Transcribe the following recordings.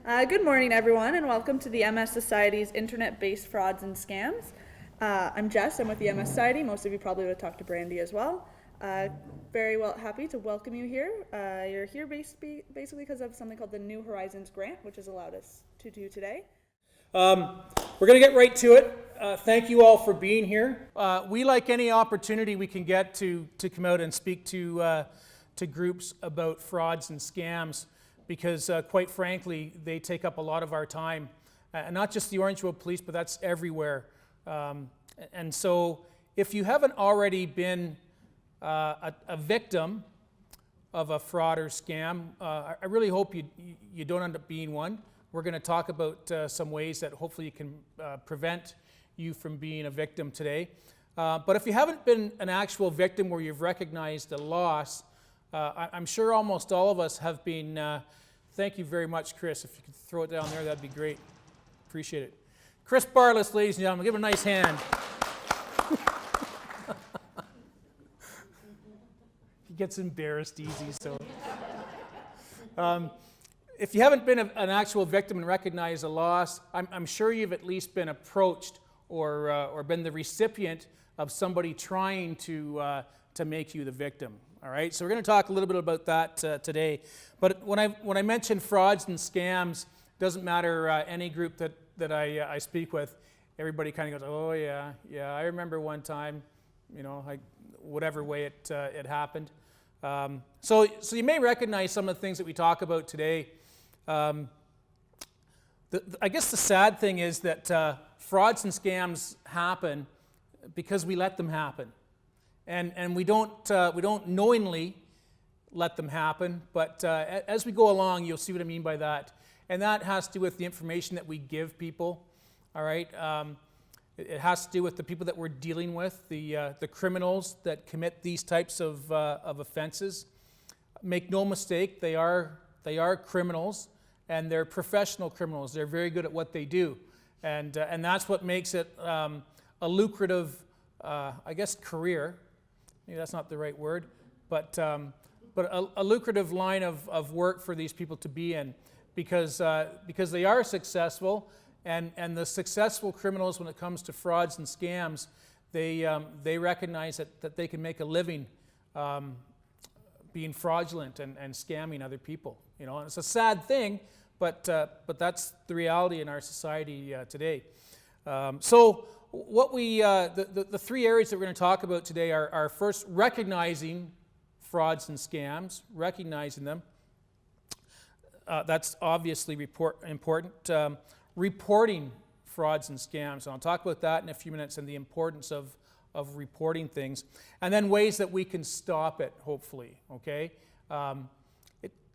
Good morning, everyone, and welcome to the MS Society's Internet-Based Frauds and Scams. I'm Jess. I'm with the MS Society. Most of you probably would have talked to Brandy as well. Very well happy to welcome you here. You're here basically because of something called the New Horizons Grant, which has allowed us to do today. We're going to get right to it. Thank you all for being here. We like any opportunity we can get to come out and speak to groups about frauds and scams, because quite frankly, they take up a lot of our time. And not just the Orangeville Police, but that's everywhere. And so if you haven't already been a victim of a fraud or scam, I really hope you don't end up being one. We're going to talk about some ways that hopefully you can prevent you from being a victim today. But if you haven't been an actual victim where you've recognized a loss, I'm sure almost all of us have been. Thank you very much, Chris. If you could throw it down there, that'd be great. Appreciate it. Chris Barless, ladies and gentlemen, give him a nice hand. He gets embarrassed easy, so. If you haven't been an actual victim and recognized a loss, I'm sure you've at least been approached or been the recipient of somebody trying to make you the victim. All right, so we're going to talk a little bit about that today. But when I mention frauds and scams, doesn't matter any group that I speak with, everybody kind of goes, oh yeah, I remember one time, whatever way it happened. So you may recognize some of the things that we talk about today. I guess the sad thing is that frauds and scams happen because we let them happen. And we don't knowingly let them happen, but as we go along, you'll see what I mean by that. And that has to do with the information that we give people, all right? It has to do with the people that we're dealing with, the criminals that commit these types of offenses. Make no mistake, they are criminals, and they're professional criminals. They're very good at what they do, and that's what makes it a lucrative, career. Maybe that's not the right word, but a lucrative line of work for these people to be in, because they are successful, and the successful criminals, when it comes to frauds and scams, they recognize that they can make a living being fraudulent and scamming other people. And it's a sad thing, but that's the reality in our society today. So what the three areas that we're going to talk about today are first, recognizing frauds and scams, recognizing them. That's obviously important. Reporting frauds and scams, and I'll talk about that in a few minutes, and the importance of reporting things, and then ways that we can stop it, hopefully, okay?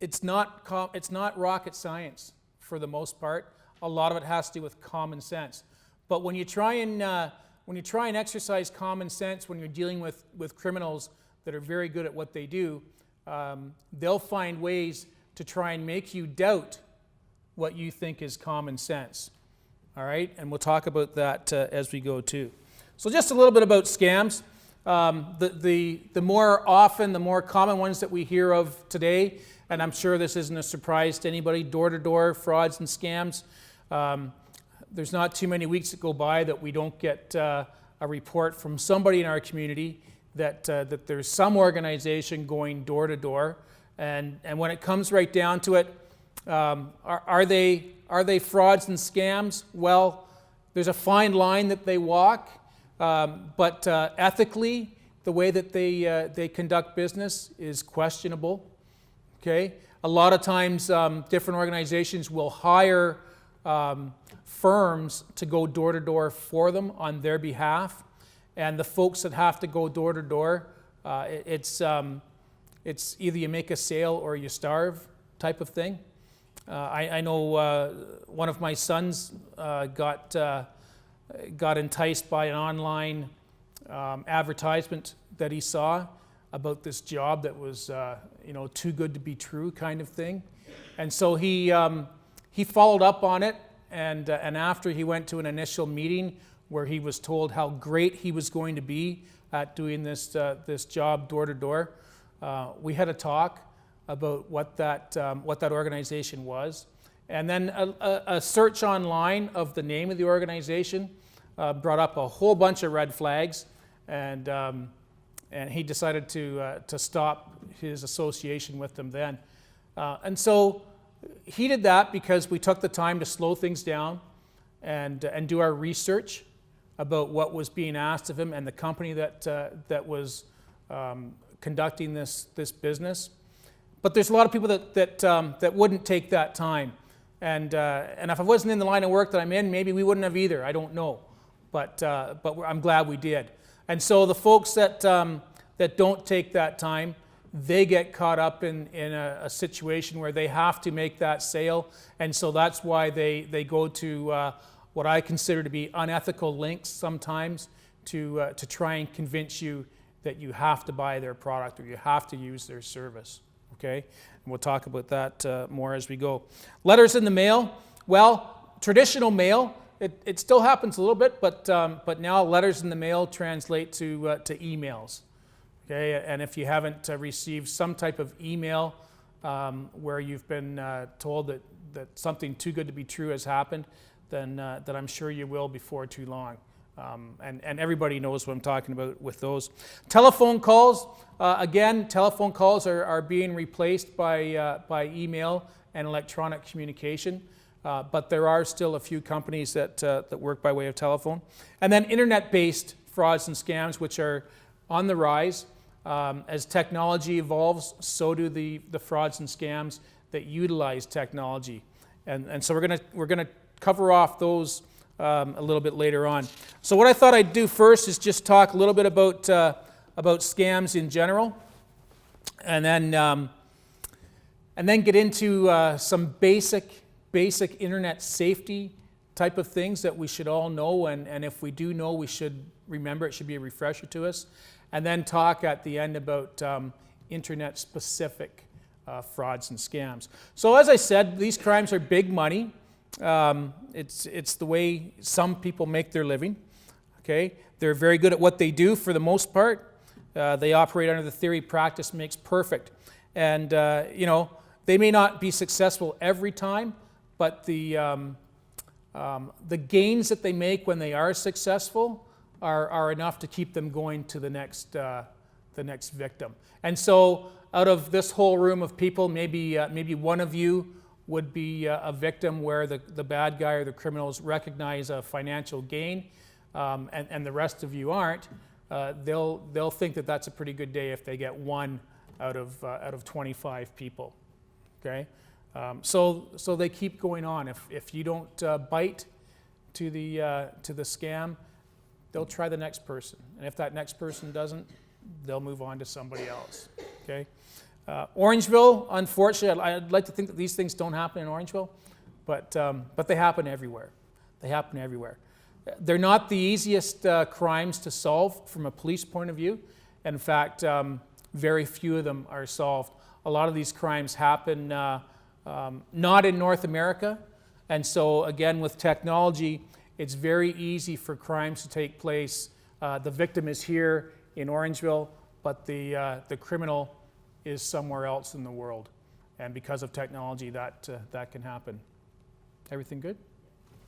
It's not rocket science for the most part. A lot of it has to do with common sense. But when you try and exercise common sense when you're dealing with criminals that are very good at what they do, they'll find ways to try and make you doubt what you think is common sense. All right, and we'll talk about that as we go too. So just a little bit about scams. The more often, the more common ones that we hear of today, and I'm sure this isn't a surprise to anybody, door-to-door frauds and scams. There's not too many weeks that go by that we don't get a report from somebody in our community that there's some organization going door to door, and when it comes right down to it, are they frauds and scams? Well, there's a fine line that they walk, but ethically, the way that they conduct business is questionable. Okay, a lot of times different organizations will hire firms to go door to door for them on their behalf, and the folks that have to go door to door, it's either you make a sale or you starve type of thing. I know one of my sons got enticed by an online advertisement that he saw about this job that was too good to be true kind of thing, and so he followed up on it. And after he went to an initial meeting where he was told how great he was going to be at doing this job door to door, we had a talk about what that organization was, And then a search online of the name of the organization brought up a whole bunch of red flags, and he decided to stop his association with them then. And so he did that because we took the time to slow things down and do our research about what was being asked of him and the company that was conducting this business. But there's a lot of people that wouldn't take that time. And if I wasn't in the line of work that I'm in, maybe we wouldn't have either. I don't know. But I'm glad we did. And so the folks that don't take that time, they get caught up in a situation where they have to make that sale. And so that's why they go to what I consider to be unethical links sometimes to try and convince you that you have to buy their product or you have to use their service. Okay? And we'll talk about that more as we go. Letters in the mail. Well, traditional mail, it still happens a little bit, but now letters in the mail translate to emails. Okay? And if you haven't received some type of email where you've been told that something too good to be true has happened, then I'm sure you will before too long. And everybody knows what I'm talking about with those. Telephone calls, again, telephone calls are being replaced by email and electronic communication, but there are still a few companies that work by way of telephone. And then internet-based frauds and scams, which are on the rise. As technology evolves, so do the frauds and scams that utilize technology. And so we're gonna cover off those a little bit later on. So what I thought I'd do first is just talk a little bit about scams in general, and then get into some basic internet safety type of things that we should all know, and if we do know, we should remember. It should be a refresher to us, and then talk at the end about internet-specific frauds and scams. So as I said, these crimes are big money. It's the way some people make their living. Okay, they're very good at what they do for the most part. They operate under the theory practice makes perfect, and they may not be successful every time, but the gains that they make when they are successful are enough to keep them going to the next victim. And so, out of this whole room of people, maybe one of you would be a victim where the bad guy or the criminals recognize a financial gain, and the rest of you aren't. They'll think that that's a pretty good day if they get one out of 25 people. Okay, so they keep going on. If you don't bite to the scam, they'll try the next person, and if that next person doesn't, they'll move on to somebody else. Okay. Orangeville, unfortunately, I'd like to think that these things don't happen in Orangeville, but they happen everywhere. They happen everywhere. They're not the easiest crimes to solve from a police point of view. In fact, very few of them are solved. A lot of these crimes happen not in North America, and so again, with technology, it's very easy for crimes to take place. The victim is here in Orangeville, but the criminal is somewhere else in the world, and because of technology, that can happen. Everything good?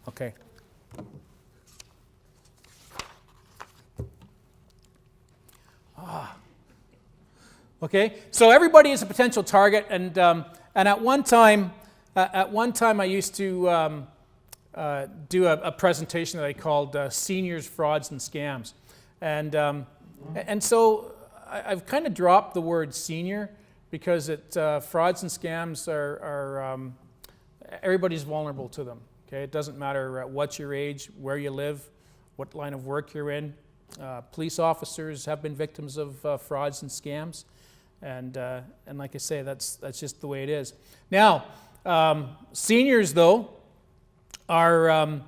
Okay. Okay. So everybody is a potential target, and at one time I used to do a presentation that I called "Seniors, Frauds, and Scams," and so I've kind of dropped the word senior because frauds and scams are everybody's vulnerable to them. Okay, it doesn't matter what your age, where you live, what line of work you're in. Police officers have been victims of frauds and scams, and like I say, that's just the way it is. Now, seniors though are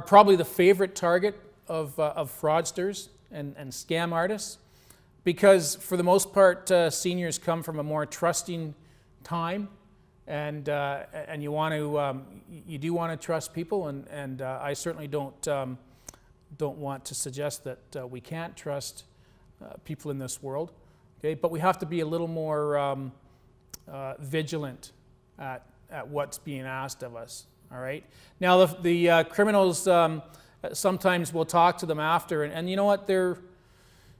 probably the favorite target of fraudsters and scam artists, because for the most part, seniors come from a more trusting time, and you do want to trust people, and I certainly don't want to suggest that we can't trust people in this world. Okay, but we have to be a little more vigilant at at what's being asked of us. All right. Now the criminals sometimes we'll talk to them after, and you know what?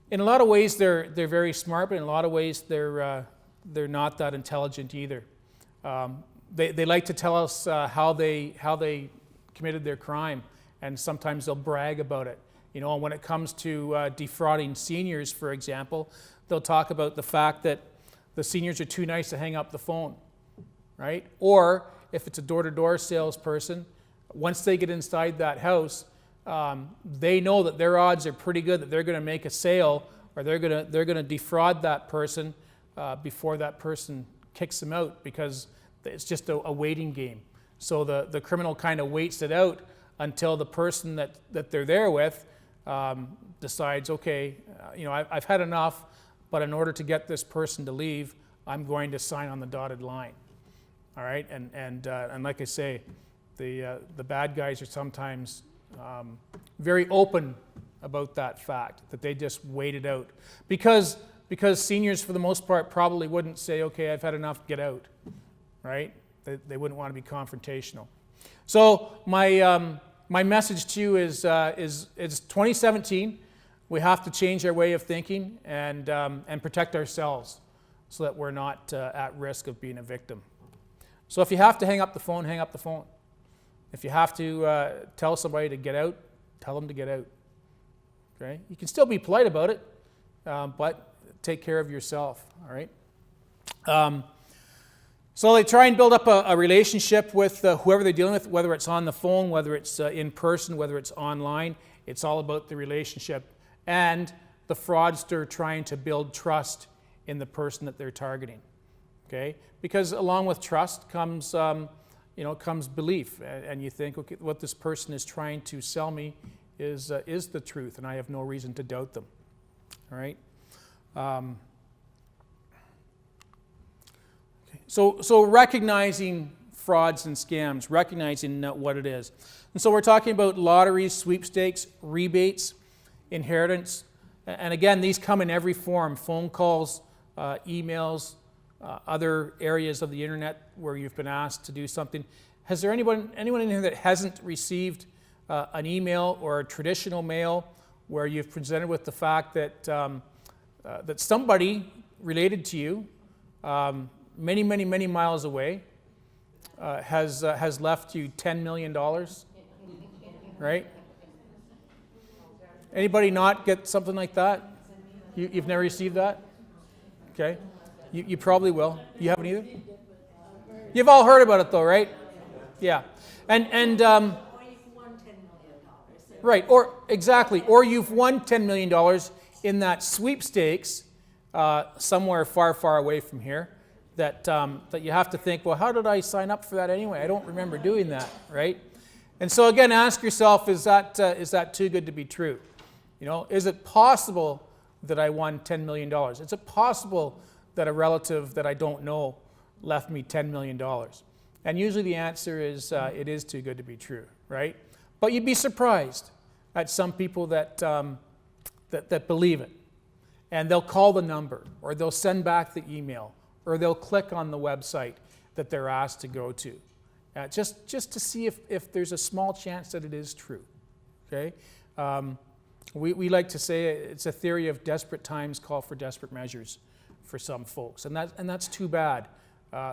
In a lot of ways they're very smart, but in a lot of ways they're not that intelligent either. They like to tell us how they committed their crime, and sometimes they'll brag about it. You know, when it comes to defrauding seniors, for example, they'll talk about the fact that the seniors are too nice to hang up the phone, right? Or if it's a door-to-door salesperson, once they get inside that house, they know that their odds are pretty good that they're going to make a sale, or they're going to defraud that person before that person kicks them out, because it's just a waiting game. So the criminal kind of waits it out until the person that they're there with decides, okay, you know, I've had enough, but in order to get this person to leave, I'm going to sign on the dotted line. All right, and like I say, the bad guys are sometimes very open about that fact, that they just wait it out, because seniors for the most part probably wouldn't say, okay, I've had enough, get out, right? They wouldn't want to be confrontational. So my message to you is 2017. We have to change our way of thinking and protect ourselves so that we're not at risk of being a victim. So if you have to hang up the phone, hang up the phone. If you have to tell somebody to get out, tell them to get out. Okay? You can still be polite about it, but take care of yourself. All right? So they try and build up a relationship with whoever they're dealing with, whether it's on the phone, whether it's in person, whether it's online. It's all about the relationship and the fraudster trying to build trust in the person that they're targeting. Okay? Because along with trust comes, comes belief, and you think, okay, what this person is trying to sell me is the truth, and I have no reason to doubt them. All right. So recognizing frauds and scams, recognizing what it is. And so we're talking about lotteries, sweepstakes, rebates, inheritance. And again, these come in every form: phone calls, emails, other areas of the internet where you've been asked to do something. Has there anyone in here that hasn't received an email or a traditional mail where you've presented with the fact that that somebody related to you, many, many, many miles away, has left you $10 million, right? Anybody not get something like that? You've never received that? Okay. You probably will. You haven't either? You've all heard about it though, right? Yeah. And Or you've won $10 million. right, or exactly, or you've won $10 million in that sweepstakes somewhere far, far away from here, that you have to think, well, how did I sign up for that anyway? I don't remember doing that, right? And so again, ask yourself, is that too good to be true? You know, is it possible that I won $10 million? Is it possible that a relative that I don't know left me $10 million? And usually the answer is it is too good to be true, right? But you'd be surprised at some people that believe it. And they'll call the number, or they'll send back the email, or they'll click on the website that they're asked to go to, just to see if there's a small chance that it is true, okay? We like to say it's a theory of desperate times call for desperate measures for some folks, and that's too bad,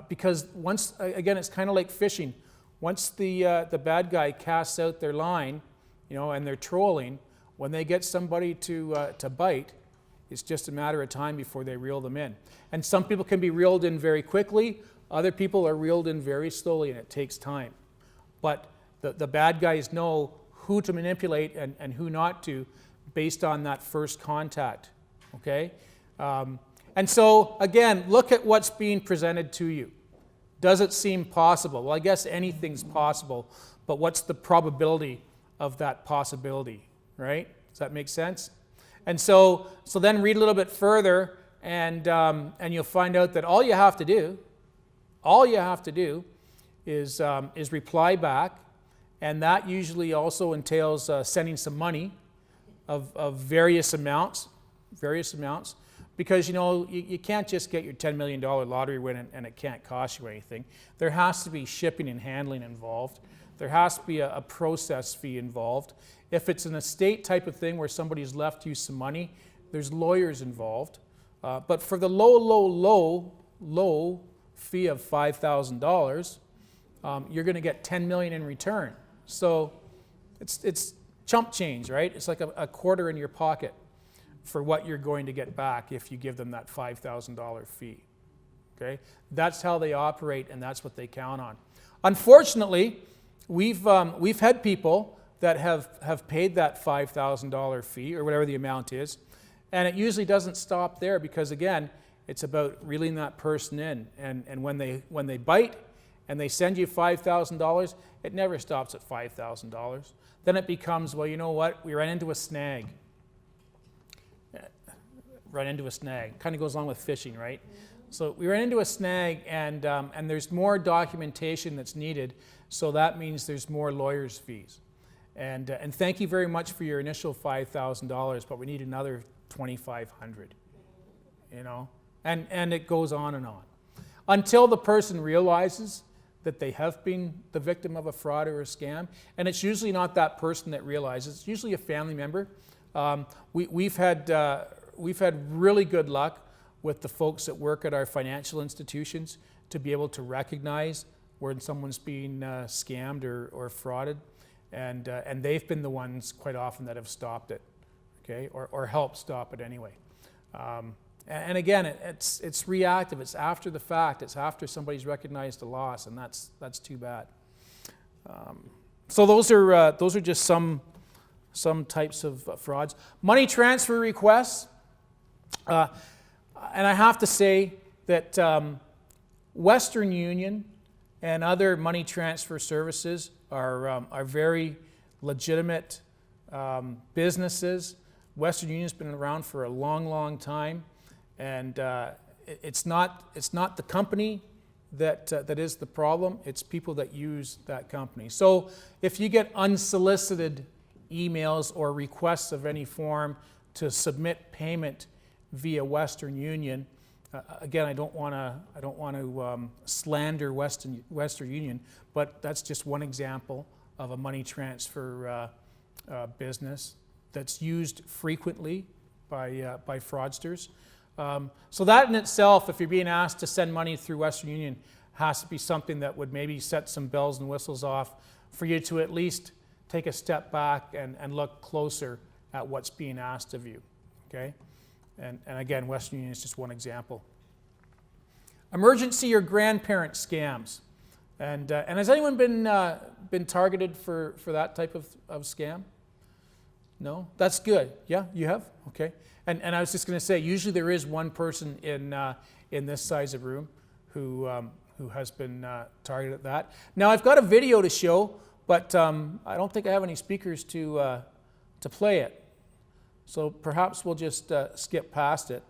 because once, again, it's kind of like fishing. Once the bad guy casts out their line, you know, and they're trolling, when they get somebody to bite, it's just a matter of time before they reel them in. And some people can be reeled in very quickly. Other people are reeled in very slowly, and it takes time. But the bad guys know who to manipulate and who not to based on that first contact, okay? And so, again, look at what's being presented to you. Does it seem possible? Well, I guess anything's possible, but what's the probability of that possibility, right? Does that make sense? And so then read a little bit further, and you'll find out that all you have to do is reply back, and that usually also entails sending some money of various amounts. Because, you can't just get your $10 million lottery win and it can't cost you anything. There has to be shipping and handling involved. There has to be a process fee involved. If it's an estate type of thing where somebody's left you some money, there's lawyers involved. But for the low fee of $5,000, you're going to get $10 million in return. So it's chump change, right? It's like a quarter in your pocket for what you're going to get back if you give them that $5,000 fee. Okay, that's how they operate, and that's what they count on. Unfortunately, we've had people that have paid that $5,000 fee or whatever the amount is, and it usually doesn't stop there because again, it's about reeling that person in, and when they bite and they send you $5,000, it never stops at $5,000. Then it becomes, well, you know what? We ran into a snag. Kind of goes along with fishing, right? So we ran into a snag, and there's more documentation that's needed, so that means there's more lawyers' fees. And thank you very much for your initial $5,000, but we need another $2,500. And it goes on and on until the person realizes that they have been the victim of a fraud or a scam, and it's usually not that person that realizes. It's usually a family member. We've had really good luck with the folks that work at our financial institutions to be able to recognize when someone's being scammed or frauded, and they've been the ones quite often that have stopped it, okay, or helped stop it anyway. And again, it's reactive. It's after the fact. It's after somebody's recognized the loss, and that's too bad. So those are just some types of frauds. Money transfer requests. And I have to say that Western Union and other money transfer services are very legitimate businesses. Western Union's been around for a long, long time, and it's not the company that is the problem. It's people that use that company. So if you get unsolicited emails or requests of any form to submit payment via Western Union, again, I don't want to slander Western Union, but that's just one example of a money transfer business that's used frequently by fraudsters. So that in itself, if you're being asked to send money through Western Union, has to be something that would maybe set some bells and whistles off for you to at least take a step back and look closer at what's being asked of you. Okay? And again, Western Union is just one example. Emergency or grandparent scams. And has anyone been targeted for that type of scam? No? That's good. Yeah, you have? Okay. And I was just going to say, usually there is one person in this size of room who has been targeted at that. Now, I've got a video to show, but I don't think I have any speakers to play it. So perhaps we'll just skip past it.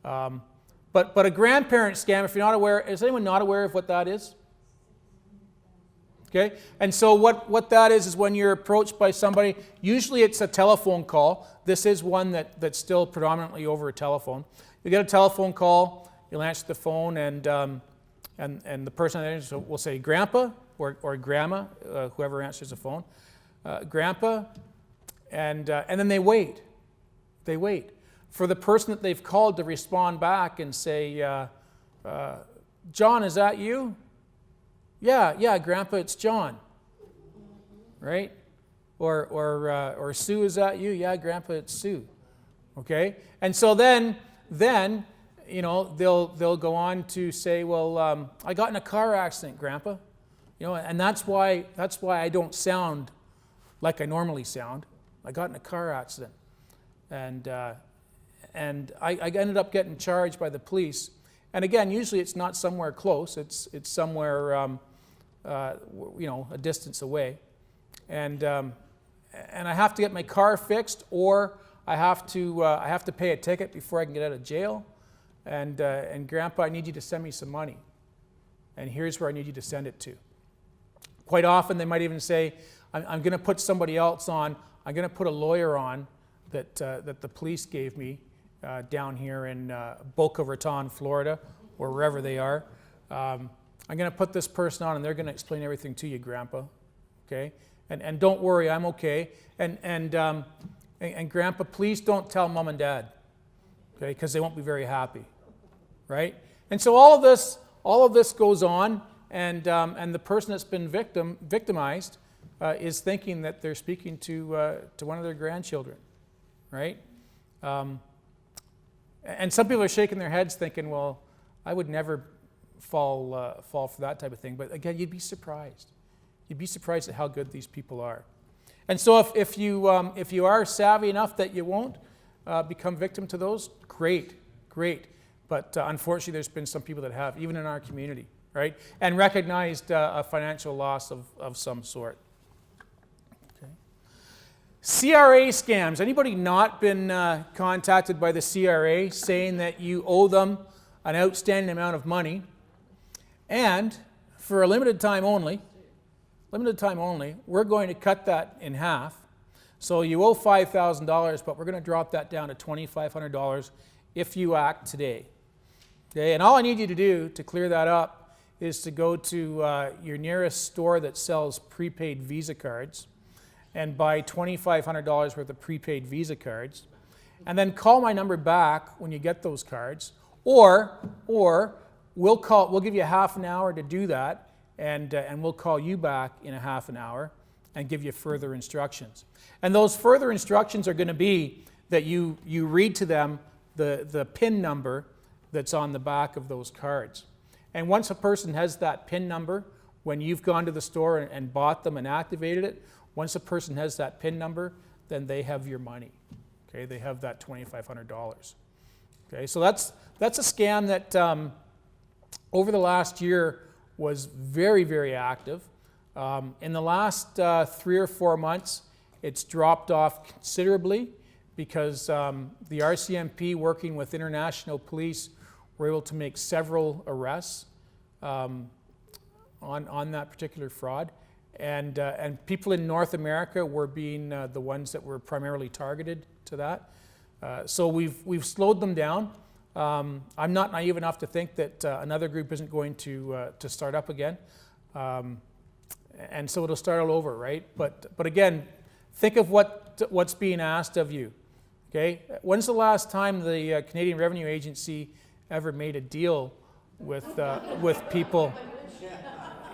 But a grandparent scam, if you're not aware, is anyone not aware of what that is? Okay, and so what that is when you're approached by somebody, usually it's a telephone call. This is one that's still predominantly over a telephone. You get a telephone call, you'll answer the phone, and the person that answers will say Grandpa or Grandma, whoever answers the phone, Grandpa, and then they wait. They wait for the person that they've called to respond back and say, John, is that you? Yeah, Grandpa, it's John. Right? Or Sue, is that you? Yeah, Grandpa, it's Sue. Okay? And so then they'll go on to say, well, I got in a car accident, Grandpa. And that's why I don't sound like I normally sound. I got in a car accident. And I ended up getting charged by the police. And again, usually it's not somewhere close. It's somewhere, a distance away. And I have to get my car fixed, or I have to pay a ticket before I can get out of jail. And Grandpa, I need you to send me some money. And here's where I need you to send it to. Quite often, they might even say, I'm going to put somebody else on. I'm going to put a lawyer on that the police gave me, down here in Boca Raton, Florida, or wherever they are. I'm going to put this person on, and they're going to explain everything to you, Grandpa. Okay? And don't worry, I'm okay. And Grandpa, please don't tell Mom and Dad, okay? Because they won't be very happy, right? And so all of this goes on, and the person that's been victimized is thinking that they're speaking to one of their grandchildren, right? And some people are shaking their heads, thinking, "Well, I would never fall for that type of thing." But again, you'd be surprised. You'd be surprised at how good these people are. And so if you are savvy enough that you won't become victim to those, great. But unfortunately, there's been some people that have, even in our community, right? And recognized a financial loss of some sort. Okay. CRA scams. Anybody not been contacted by the CRA saying that you owe them an outstanding amount of money, and for a limited time only, we're going to cut that in half. So you owe $5,000, but we're going to drop that down to $2,500 if you act today. Okay, and all I need you to do to clear that up is to go to your nearest store that sells prepaid Visa cards and buy $2,500 worth of prepaid Visa cards, and then call my number back when you get those cards, or we'll give you half an hour to do that, and we'll call you back in a half an hour and give you further instructions. And those further instructions are going to be that you read to them the PIN number that's on the back of those cards. And once a person has that PIN number, when you've gone to the store and bought them and activated it, once a person has that PIN number, then they have your money. Okay, they have that $2,500. Okay, so that's a scam that over the last year was very, very active. In the last 3 or 4 months, it's dropped off considerably because the RCMP, working with international police, were able to make several arrests on that particular fraud. And people in North America were being the ones that were primarily targeted to that. So we've slowed them down. I'm not naive enough to think that another group isn't going to start up again. And so it'll start all over, right? But again, think of what's being asked of you. Okay? When's the last time the Canadian Revenue Agency ever made a deal with people?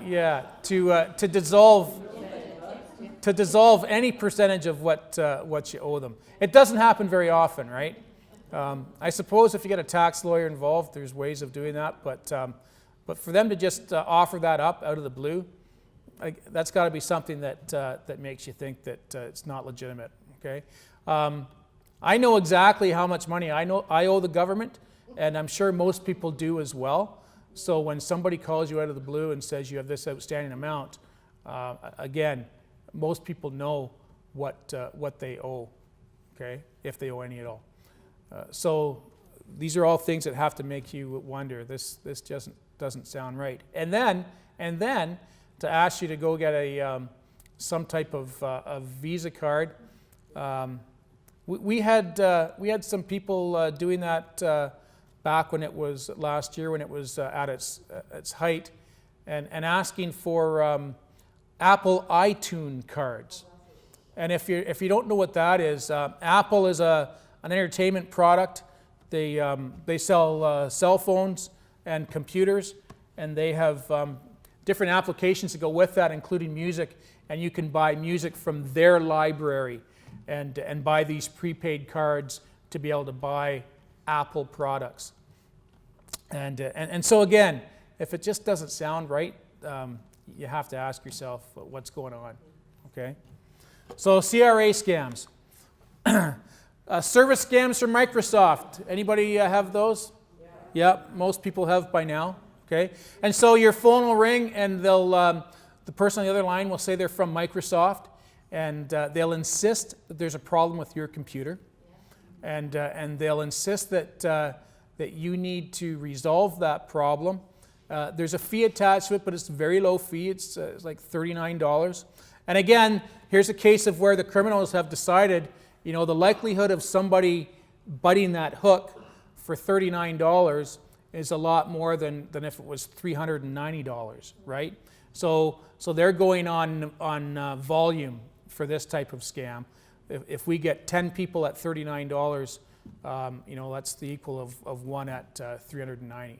Yeah, to dissolve any percentage of what you owe them. It doesn't happen very often, right? I suppose if you get a tax lawyer involved, there's ways of doing that, but for them to just offer that up out of the blue, that's got to be something that makes you think that it's not legitimate. Okay, I know exactly how much money I owe the government, and I'm sure most people do as well. So when somebody calls you out of the blue and says you have this outstanding amount, again, most people know what they owe. Okay, if they owe any at all. So these are all things that have to make you wonder. This just doesn't sound right. And then to ask you to go get some type of Visa card. We had some people doing that back when it was last year, when it was at its height, and asking for Apple iTunes cards. And if you don't know what that is, Apple is an entertainment product. They sell cell phones and computers, and they have different applications that go with that, including music, and you can buy music from their library and buy these prepaid cards to be able to buy Apple products. And so again, if it just doesn't sound right, you have to ask yourself what's going on. Okay? So CRA scams. Service scams from Microsoft. Anybody have those? Yeah, most people have by now. Okay, and so your phone will ring, and the person on the other line will say they're from Microsoft, and they'll insist that there's a problem with your computer, and they'll insist that you need to resolve that problem. There's a fee attached to it, but it's a very low fee. It's like $39. And again, here's a case of where the criminals have decided, the likelihood of somebody biting that hook for $39 is a lot more than if it was $390, right? So they're going on volume for this type of scam. If we get 10 people at $39, that's the equal of one at $390.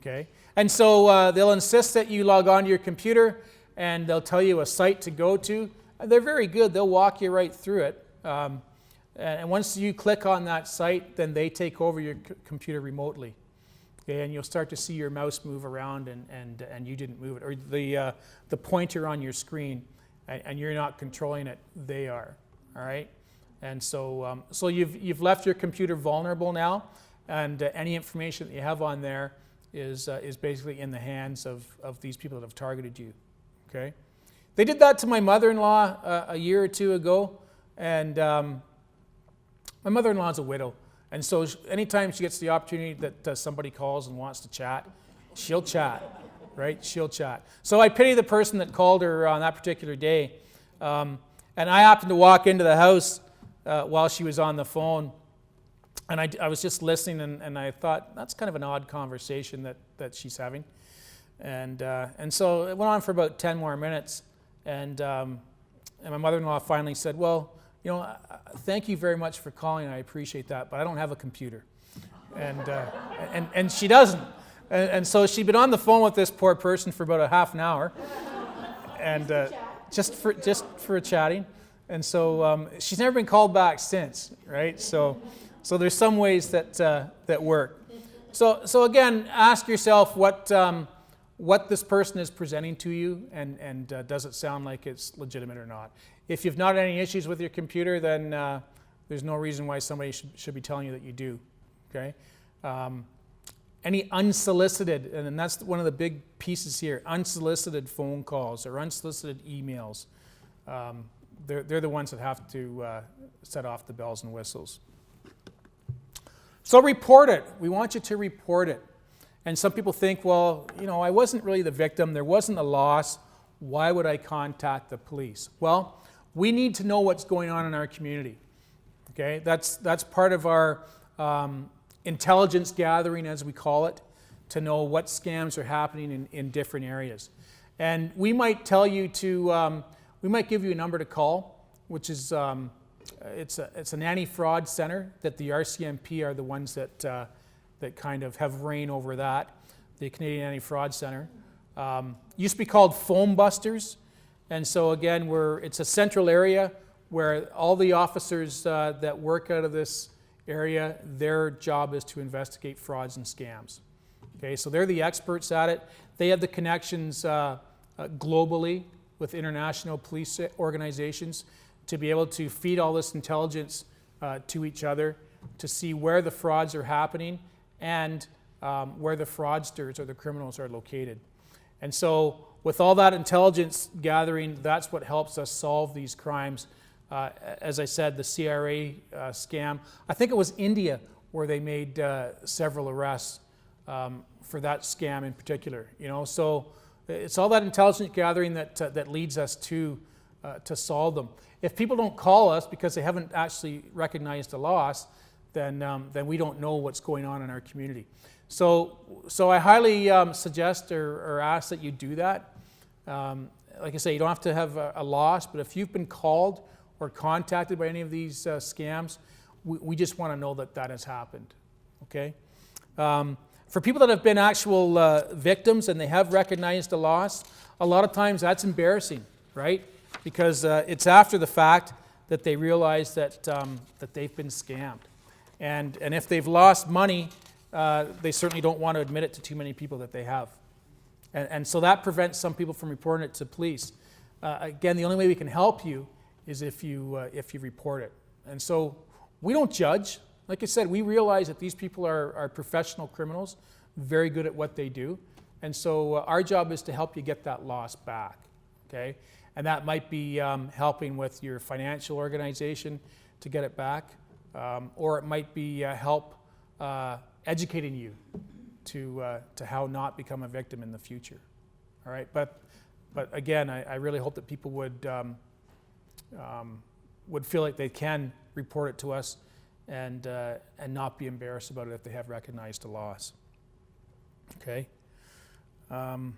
Okay, and so they'll insist that you log on to your computer, and they'll tell you a site to go to. They're very good. They'll walk you right through it. And once you click on that site, then they take over your computer remotely. Okay, and you'll start to see your mouse move around, and you didn't move it, or the pointer on your screen, and you're not controlling it. They are. All right, and so you've left your computer vulnerable now, and any information that you have on there is basically in the hands of these people that have targeted you. Okay, they did that to my mother-in-law a year or two ago, and my mother-in-law is a widow, and so anytime she gets the opportunity that somebody calls and wants to chat, she'll chat, right? She'll chat. So I pity the person that called her on that particular day, and I happened to walk into the house while she was on the phone. And I was just listening, and I thought, that's kind of an odd conversation that she's having. And so it went on for about 10 more minutes. And my mother-in-law finally said, well, thank you very much for calling. I appreciate that, but I don't have a computer. And she doesn't. And so she'd been on the phone with this poor person for about a half an hour. And just for chatting. And so she's never been called back since, right? So there's some ways that work. So again, ask yourself what this person is presenting to you, and does it sound like it's legitimate or not. If you've not had any issues with your computer, then there's no reason why somebody should be telling you that you do. Okay. Any unsolicited, and that's one of the big pieces here, unsolicited phone calls or unsolicited emails. They're the ones that have to set off the bells and whistles. So report it. We want you to report it. And some people think, well, I wasn't really the victim. There wasn't a loss. Why would I contact the police? Well, we need to know what's going on in our community. Okay, that's part of our intelligence gathering, as we call it, to know what scams are happening in different areas. And we might tell you we might give you a number to call, which is it's an anti-fraud center that the RCMP are the ones that kind of have reign over that, the Canadian Anti-Fraud Center. Used to be called Foam Busters, and so again, it's a central area where all the officers that work out of this area, their job is to investigate frauds and scams. Okay, so they're the experts at it. They have the connections globally with international police organizations to be able to feed all this intelligence to each other to see where the frauds are happening and where the fraudsters or the criminals are located. And so with all that intelligence gathering, that's what helps us solve these crimes. As I said, the CRA scam, I think it was India where they made several arrests for that scam in particular. So it's all that intelligence gathering that leads us to solve them. If people don't call us because they haven't actually recognized a loss, then we don't know what's going on in our community. So I highly suggest or ask that you do that. Like I say, you don't have to have a loss, but if you've been called or contacted by any of these scams, we just want to know that has happened. Okay. For people that have been actual victims and they have recognized a loss, a lot of times that's embarrassing, right? Because it's after the fact that they realize that they've been scammed. And if they've lost money, they certainly don't want to admit it to too many people that they have. And so that prevents some people from reporting it to police. Again, the only way we can help you is if you report it. And so we don't judge. Like I said, we realize that these people are professional criminals, very good at what they do. And so our job is to help you get that loss back, okay? And that might be helping with your financial organization to get it back, or it might be help educating you to how not become a victim in the future, all right? But again, I really hope that people would feel like they can report it to us, and not be embarrassed about it if they have recognized a loss. Okay. And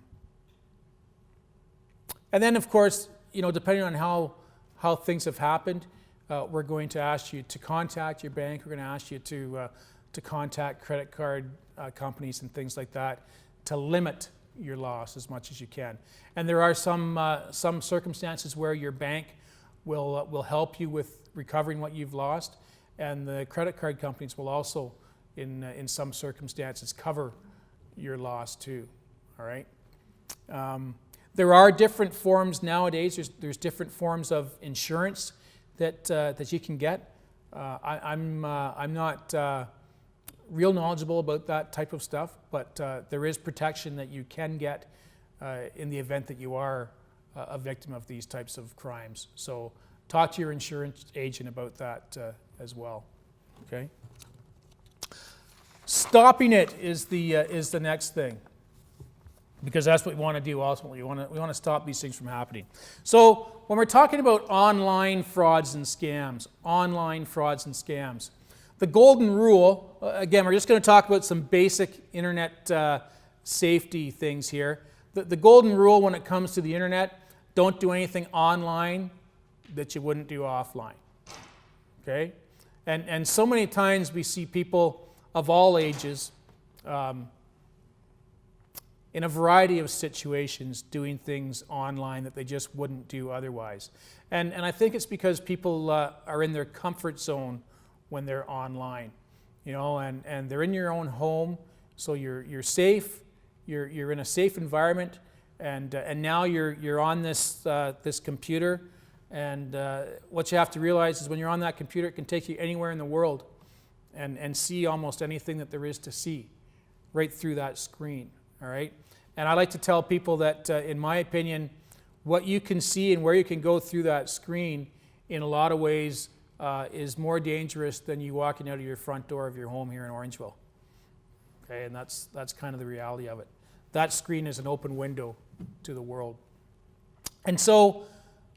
then, of course, depending on how things have happened, we're going to ask you to contact your bank. We're going to ask you to contact credit card companies and things like that to limit your loss as much as you can. And there are some circumstances where your bank will help you with recovering what you've lost, and the credit card companies will also, in some circumstances, cover your loss too. All right. There are different forms nowadays. There's different forms of insurance that you can get. I'm not real knowledgeable about that type of stuff, but there is protection that you can get in the event that you are a victim of these types of crimes. So talk to your insurance agent about that as well. Okay. Stopping it is the next thing, because that's what we want to do ultimately. We want to stop these things from happening. So when we're talking about online frauds and scams, the golden rule, again, we're just going to talk about some basic internet safety things here. The golden rule when it comes to the internet: don't do anything online that you wouldn't do offline. Okay? And so many times we see people of all ages in a variety of situations doing things online that they just wouldn't do otherwise. And I think it's because people are in their comfort zone when they're online, and they're in your own home, so you're safe, you're in a safe environment, and now you're on this computer, and what you have to realize is when you're on that computer, it can take you anywhere in the world and see almost anything that there is to see right through that screen. All right. And I like to tell people that, in my opinion, what you can see and where you can go through that screen in a lot of ways is more dangerous than you walking out of your front door of your home here in Orangeville. Okay, and that's kind of the reality of it. That screen is an open window to the world. And so,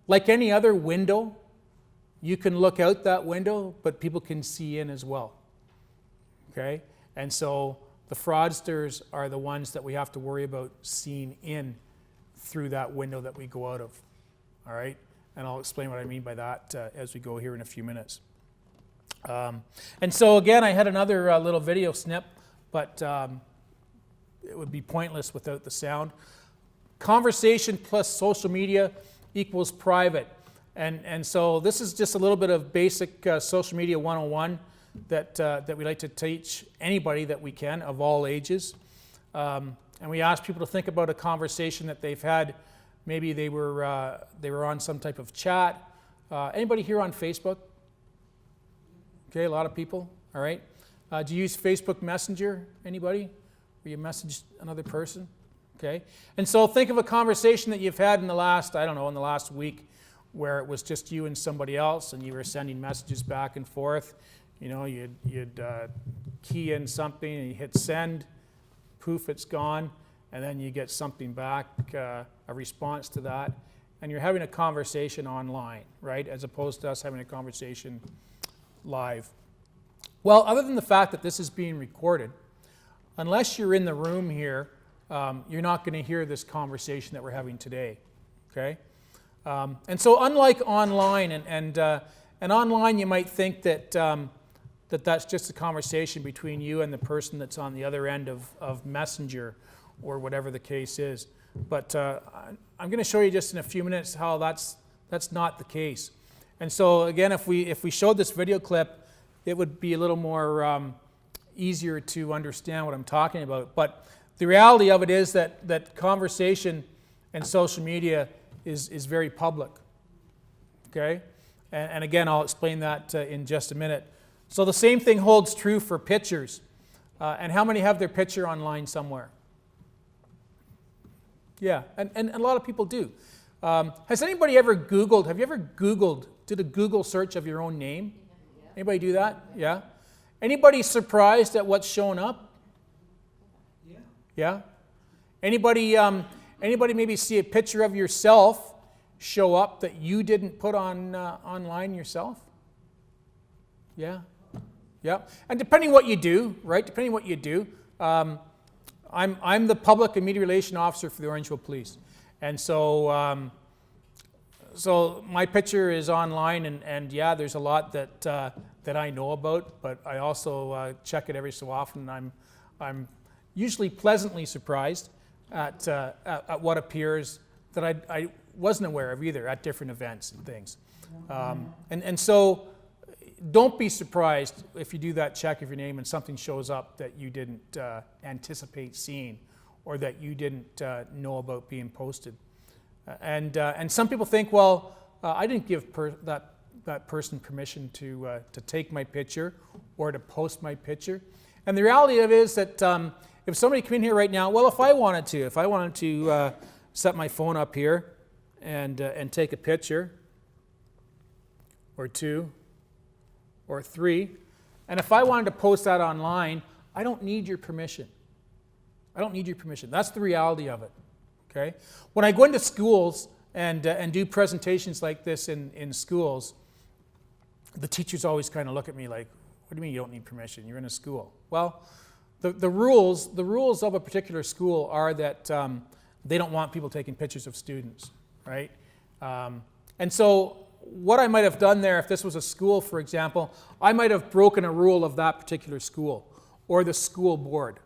like any other window, you can look out that window, but people can see in as well. Okay? And so the fraudsters are the ones that we have to worry about seeing in through that window that we go out of. All right? And I'll explain what I mean by that as we go here in a few minutes. And so again, I had another little video snip, but it would be pointless without the sound. Conversation plus social media equals private. And so this is just a little bit of basic social media 101 that we like to teach anybody that we can, of all ages. And we ask people to think about a conversation that they've had. Maybe they were on some type of chat. Anybody here on Facebook? Okay, a lot of people. All right. Do you use Facebook Messenger? Anybody? Where you message another person? Okay. And so think of a conversation that you've had in the last week, where it was just you and somebody else, and you were sending messages back and forth. You'd key in something and you hit send, poof, it's gone, and then you get something back, a response to that, and you're having a conversation online, right, as opposed to us having a conversation live. Well, other than the fact that this is being recorded, unless you're in the room here, you're not going to hear this conversation that we're having today, okay? And so unlike online, and online you might think that that's just a conversation between you and the person that's on the other end of Messenger or whatever the case is. But I'm going to show you just in a few minutes how that's not the case. And so again, if we showed this video clip, it would be a little more easier to understand what I'm talking about. But the reality of it is that conversation and social media is very public. Okay? And again, I'll explain that in just a minute. So the same thing holds true for pictures. And how many have their picture online somewhere? Yeah, and a lot of people do. Has anybody ever Googled, did a Google search of your own name? Yeah. Anybody do that? Yeah. Anybody surprised at what's showing up? Yeah. Yeah? Anybody maybe see a picture of yourself show up that you didn't put on online yourself? Yeah. Yep. And depending what you do, right? Depending what you do, I'm the public and media relation officer for the Orangeville Police, and so so my picture is online, and yeah, there's a lot that I know about, but I also check it every so often. I'm usually pleasantly surprised at what appears that I wasn't aware of either at different events and things, and so. Don't be surprised if you do that check of your name and something shows up that you didn't anticipate seeing or that you didn't know about being posted. And some people think, well, I didn't give that person permission to take my picture or to post my picture. And the reality of it is that if somebody came in here right now, well, if I wanted to set my phone up here and take a picture or two, or three, and if I wanted to post that online, I don't need your permission. I don't need your permission. That's the reality of it, okay? When I go into schools and do presentations like this in schools, the teachers always kind of look at me like, what do you mean you don't need permission? You're in a school. Well, the rules of a particular school are that they don't want people taking pictures of students, right? And so what I might have done there, if this was a school, for example, I might have broken a rule of that particular school or the school board.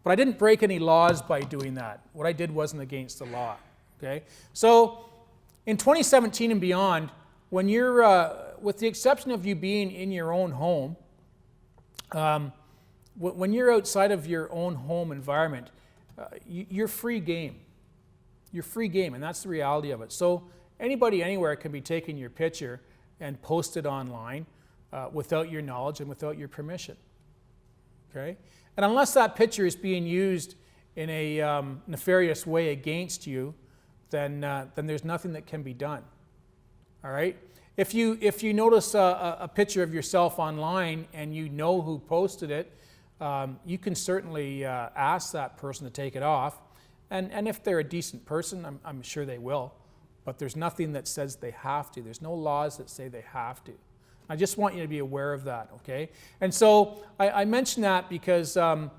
But I didn't break any laws by doing that. What I did wasn't against the law, okay? So in 2017 and beyond, when you're, with the exception of you being in your own home, when you're outside of your own home environment, you're free game. You're free game, and that's the reality of it. So anybody anywhere can be taking your picture and post it online without your knowledge and without your permission, okay? And unless that picture is being used in a nefarious way against you, then there's nothing that can be done, all right? If you notice a picture of yourself online and you know who posted it, you can certainly ask that person to take it off. And if they're a decent person, I'm sure they will. But there's nothing that says they have to. There's no laws that say they have to. I just want you to be aware of that, okay? And so I mention that because, and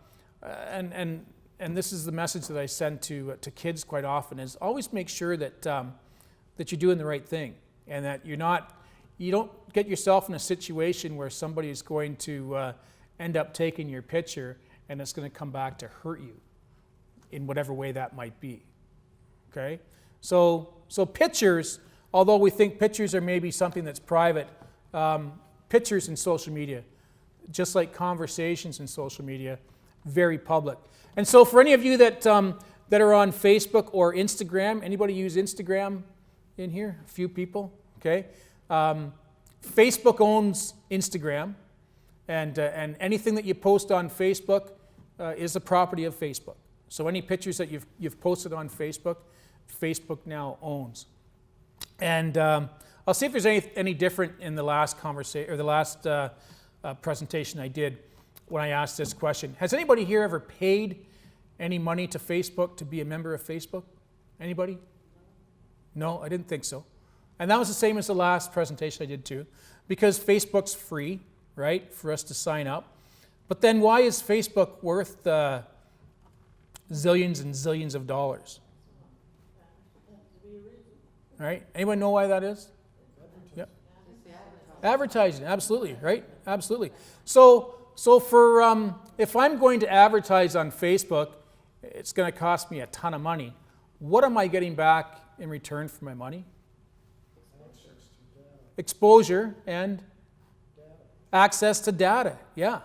this is the message that I send to kids quite often, is always make sure that that you're doing the right thing, and that you don't get yourself in a situation where somebody is going to end up taking your picture and it's going to come back to hurt you in whatever way that might be, okay? So pictures, although we think pictures are maybe something that's private, pictures in social media, just like conversations in social media, very public. And so for any of you that are on Facebook or Instagram, anybody use Instagram in here? A few people, okay? Facebook owns Instagram, and anything that you post on Facebook is the property of Facebook. So any pictures that you've posted on Facebook, Facebook now owns. And I'll see if there's any different in the last conversation or the last presentation I did when I asked this question. Has anybody here ever paid any money to Facebook to be a member of Facebook? Anybody? No, I didn't think so. And that was the same as the last presentation I did too, because Facebook's free, right, for us to sign up. But then why is Facebook worth zillions and zillions of dollars? All right. Anyone know why that is? Yep. Advertising, absolutely, right? Absolutely. So for if I'm going to advertise on Facebook, it's going to cost me a ton of money. What am I getting back in return for my money? Exposure and access to data. Yeah.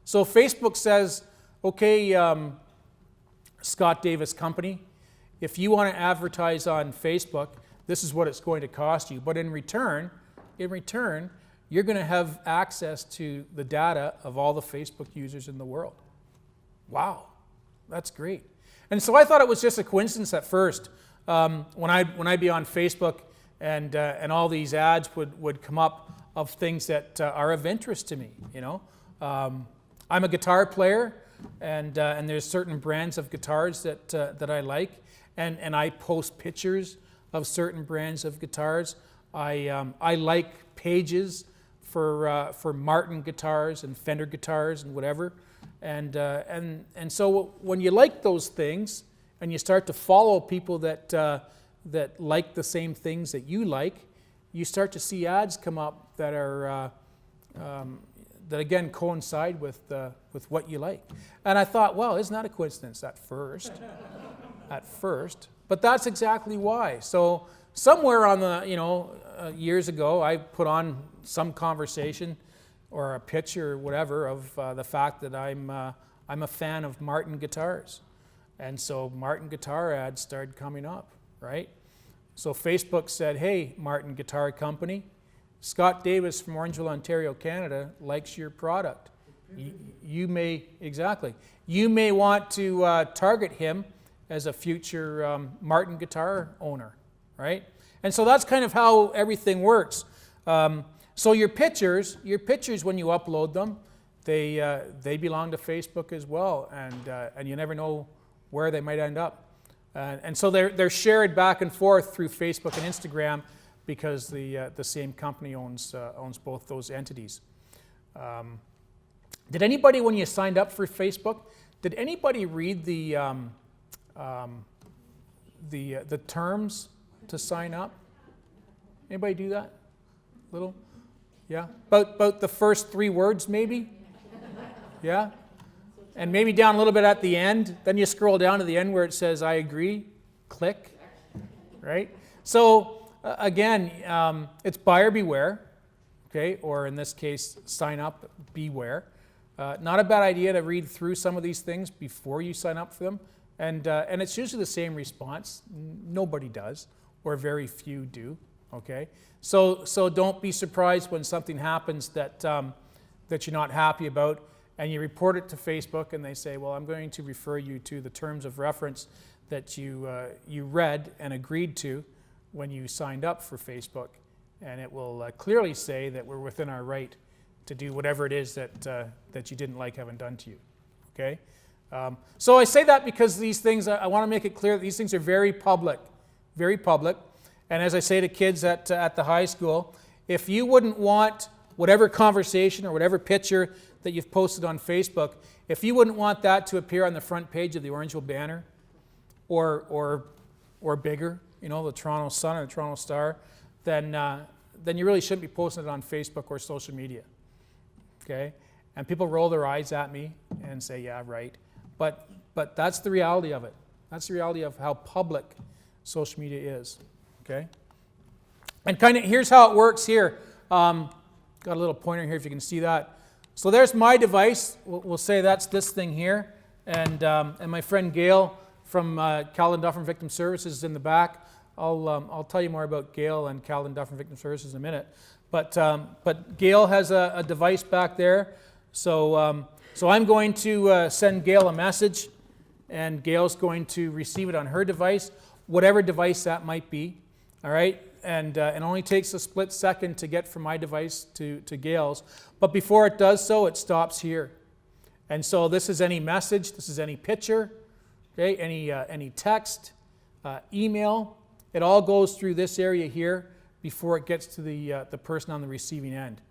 So Facebook says, okay, Scott Davis Company, if you want to advertise on Facebook, this is what it's going to cost you. But in return, you're going to have access to the data of all the Facebook users in the world. Wow, that's great. And so I thought it was just a coincidence at first when I'd be on Facebook and all these ads would come up of things that are of interest to me. You know, I'm a guitar player, and there's certain brands of guitars that I like, and I post pictures of certain brands of guitars. I like pages for Martin guitars and Fender guitars and whatever. And so when you like those things and you start to follow people that like the same things that you like, you start to see ads come up that are that again coincide with what you like. And I thought, well, isn't that a coincidence at first? But that's exactly why. So somewhere on the years ago, I put on some conversation or a picture or whatever of the fact that I'm a fan of Martin guitars. And so Martin guitar ads started coming up, right? So Facebook said, hey, Martin Guitar Company, Scott Davis from Orangeville, Ontario, Canada, likes your product. You may want to target him as a future Martin guitar owner, right? And so that's kind of how everything works. So your pictures, when you upload them, they belong to Facebook as well, and you never know where they might end up. And so they're shared back and forth through Facebook and Instagram because the same company owns both those entities. Did anybody, when you signed up for Facebook, did anybody read the terms to sign up? Anybody do that? Little? Yeah? About the first 3 words maybe? Yeah? And maybe down a little bit at the end. Then you scroll down to the end where it says, I agree. Click. Right? So, again, it's buyer beware. Okay? Or in this case, sign up, beware. Not a bad idea to read through some of these things before you sign up for them. And it's usually the same response. Nobody does, or very few do. Okay? So don't be surprised when something happens that you're not happy about, and you report it to Facebook, and they say, well, I'm going to refer you to the terms of reference that you read and agreed to when you signed up for Facebook, and it will clearly say that we're within our right to do whatever it is that you didn't like having done to you. Okay? So I say that because these things, I want to make it clear that these things are very public, very public. And as I say to kids at the high school, if you wouldn't want whatever conversation or whatever picture that you've posted on Facebook, if you wouldn't want that to appear on the front page of the Orangeville Banner or bigger, the Toronto Sun or the Toronto Star, then you really shouldn't be posting it on Facebook or social media. Okay? And people roll their eyes at me and say, yeah, right. But that's the reality of it. That's the reality of how public social media is. Okay? And kind of here's how it works here. Got a little pointer here if you can see that. So there's my device. We'll say that's this thing here. And my friend Gail from Calvin Dufferin Victim Services is in the back. I'll tell you more about Gail and Calvin Dufferin Victim Services in a minute. But Gail has a device back there. So I'm going to send Gail a message, and Gail's going to receive it on her device, whatever device that might be. All right? And it only takes a split second to get from my device to Gail's. But before it does so, it stops here. And so this is any message, this is any picture, okay? Any text, email. It all goes through this area here before it gets to the person on the receiving end.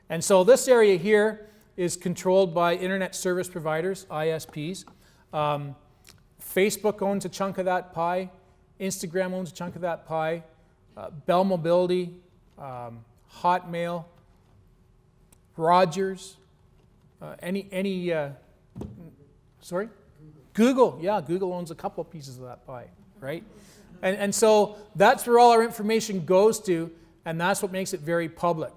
And so this area here is controlled by internet service providers, ISPs. Facebook owns a chunk of that pie. Instagram owns a chunk of that pie. Bell Mobility, Hotmail, Rogers, sorry? Google, yeah, Google owns a couple pieces of that pie, right? And so that's where all our information goes to, and that's what makes it very public.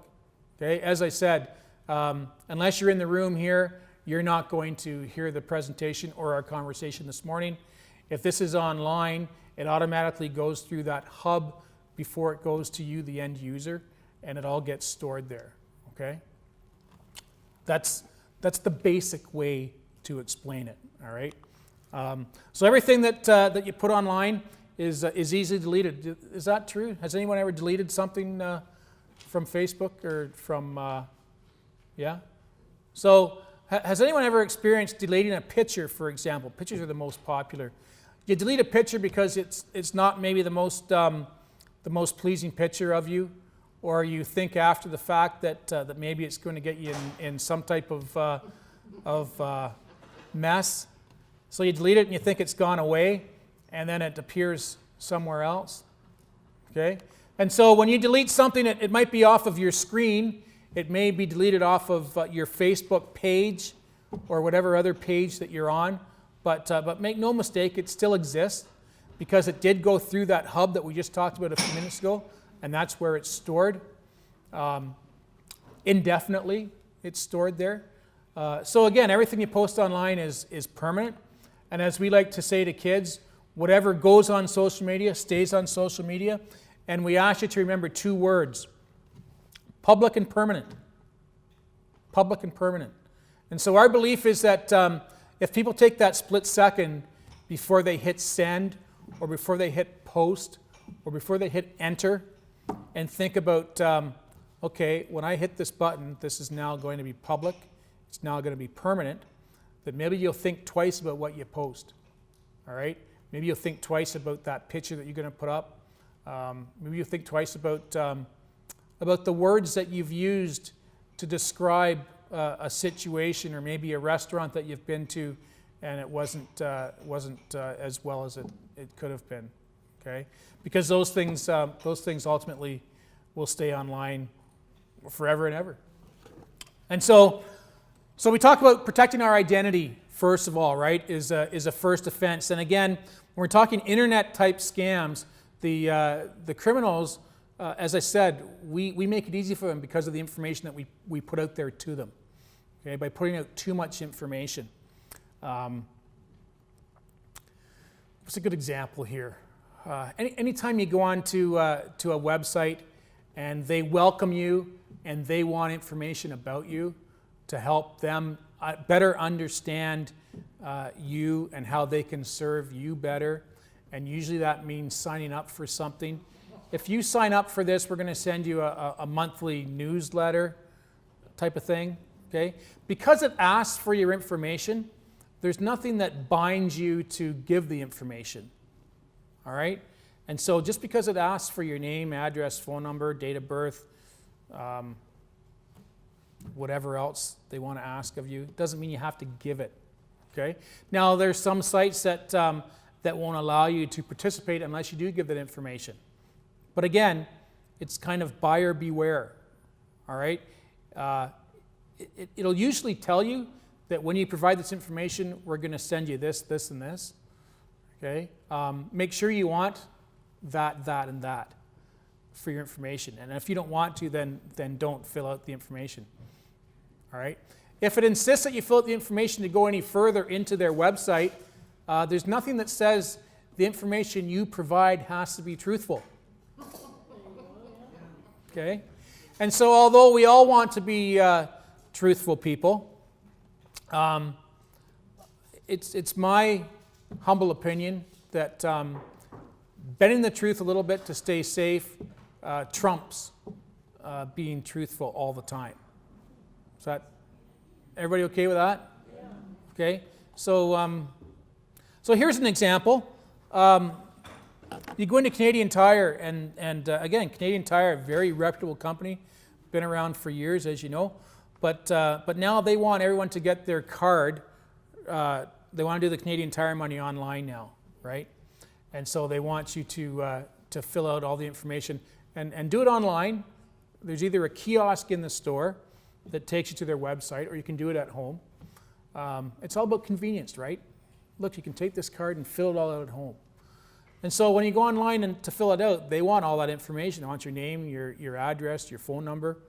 Okay, as I said, unless you're in the room here, you're not going to hear the presentation or our conversation this morning. If this is online, it automatically goes through that hub before it goes to you, the end user, and it all gets stored there, okay? That's the basic way to explain it, all right? So everything that you put online is easily deleted. Is that true? Has anyone ever deleted something from Facebook or from, yeah? So has anyone ever experienced deleting a picture, for example? Pictures are the most popular. You delete a picture because it's not maybe the most pleasing picture of you, or you think after the fact that, that maybe it's going to get you in some type of mess. So you delete it and you think it's gone away, and then it appears somewhere else. Okay? And so when you delete something, it might be off of your screen. It may be deleted off of your Facebook page or whatever other page that you're on. But make no mistake, it still exists because it did go through that hub that we just talked about a few minutes ago, and that's where it's stored. Indefinitely, it's stored there. So again, everything you post online is permanent. And as we like to say to kids, whatever goes on social media stays on social media. And we ask you to remember 2 words: public and permanent. Public and permanent. And so our belief is that if people take that split second before they hit send, or before they hit post, or before they hit enter, and think about, okay, when I hit this button, this is now going to be public, it's now going to be permanent, that maybe you'll think twice about what you post. All right? Maybe you'll think twice about that picture that you're going to put up. Maybe you'll think twice about the words that you've used to describe a situation, or maybe a restaurant that you've been to and it wasn't as well as it could have been. Okay? Because those things ultimately will stay online forever and ever. And so we talk about protecting our identity first of all, right? Is a first offense. And again, when we're talking internet type scams, the criminals, as I said, we make it easy for them because of the information that we put out there to them. Okay, by putting out too much information. What's a good example here? Anytime you go on to a website and they welcome you and they want information about you to help them better understand you and how they can serve you better, and usually that means signing up for something. If you sign up for this, we're going to send you a monthly newsletter type of thing. Okay? Because it asks for your information, there's nothing that binds you to give the information. All right? And so just because it asks for your name, address, phone number, date of birth, whatever else they want to ask of you, doesn't mean you have to give it. Okay? Now, there's some sites that won't allow you to participate unless you do give that information. But again, it's kind of buyer beware. All right? It'll usually tell you that when you provide this information, we're going to send you this, this, and this. Okay? Make sure you want that, and that for your information. And if you don't want to, then don't fill out the information. All right? If it insists that you fill out the information to go any further into their website, there's nothing that says the information you provide has to be truthful. Okay? And so although we all want to be truthful people, it's my humble opinion that bending the truth a little bit to stay safe trumps being truthful all the time. Is that everybody okay with that? Yeah. Okay. So here's an example. You go into Canadian Tire, and again, Canadian Tire, a very reputable company, been around for years, as you know. But now they want everyone to get their card. They want to do the Canadian Tire money online now, right? And so they want you to fill out all the information and do it online. There's either a kiosk in the store that takes you to their website, or you can do it at home. It's all about convenience, right? Look, you can take this card and fill it all out at home. And so when you go online and to fill it out, they want all that information. They want your name, your address, your phone number.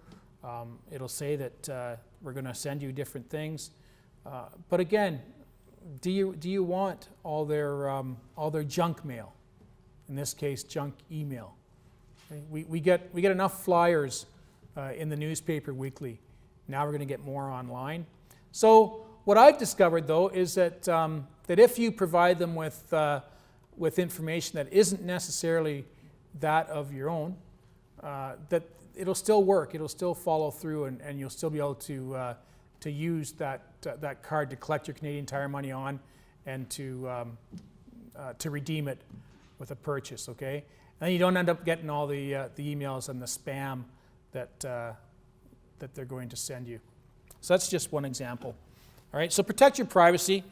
It'll say that we're going to send you different things. But again, do you want all their junk mail? In this case, junk email. Okay? We get enough flyers in the newspaper weekly. Now we're going to get more online. So what I've discovered, though, is that that if you provide them with information that isn't necessarily that of your own, that it'll still work. It'll still follow through, and you'll still be able to use that card to collect your Canadian Tire money on, and to redeem it with a purchase. Okay, and then you don't end up getting all the emails and the spam that they're going to send you. So that's just one example. All right, so protect your privacy.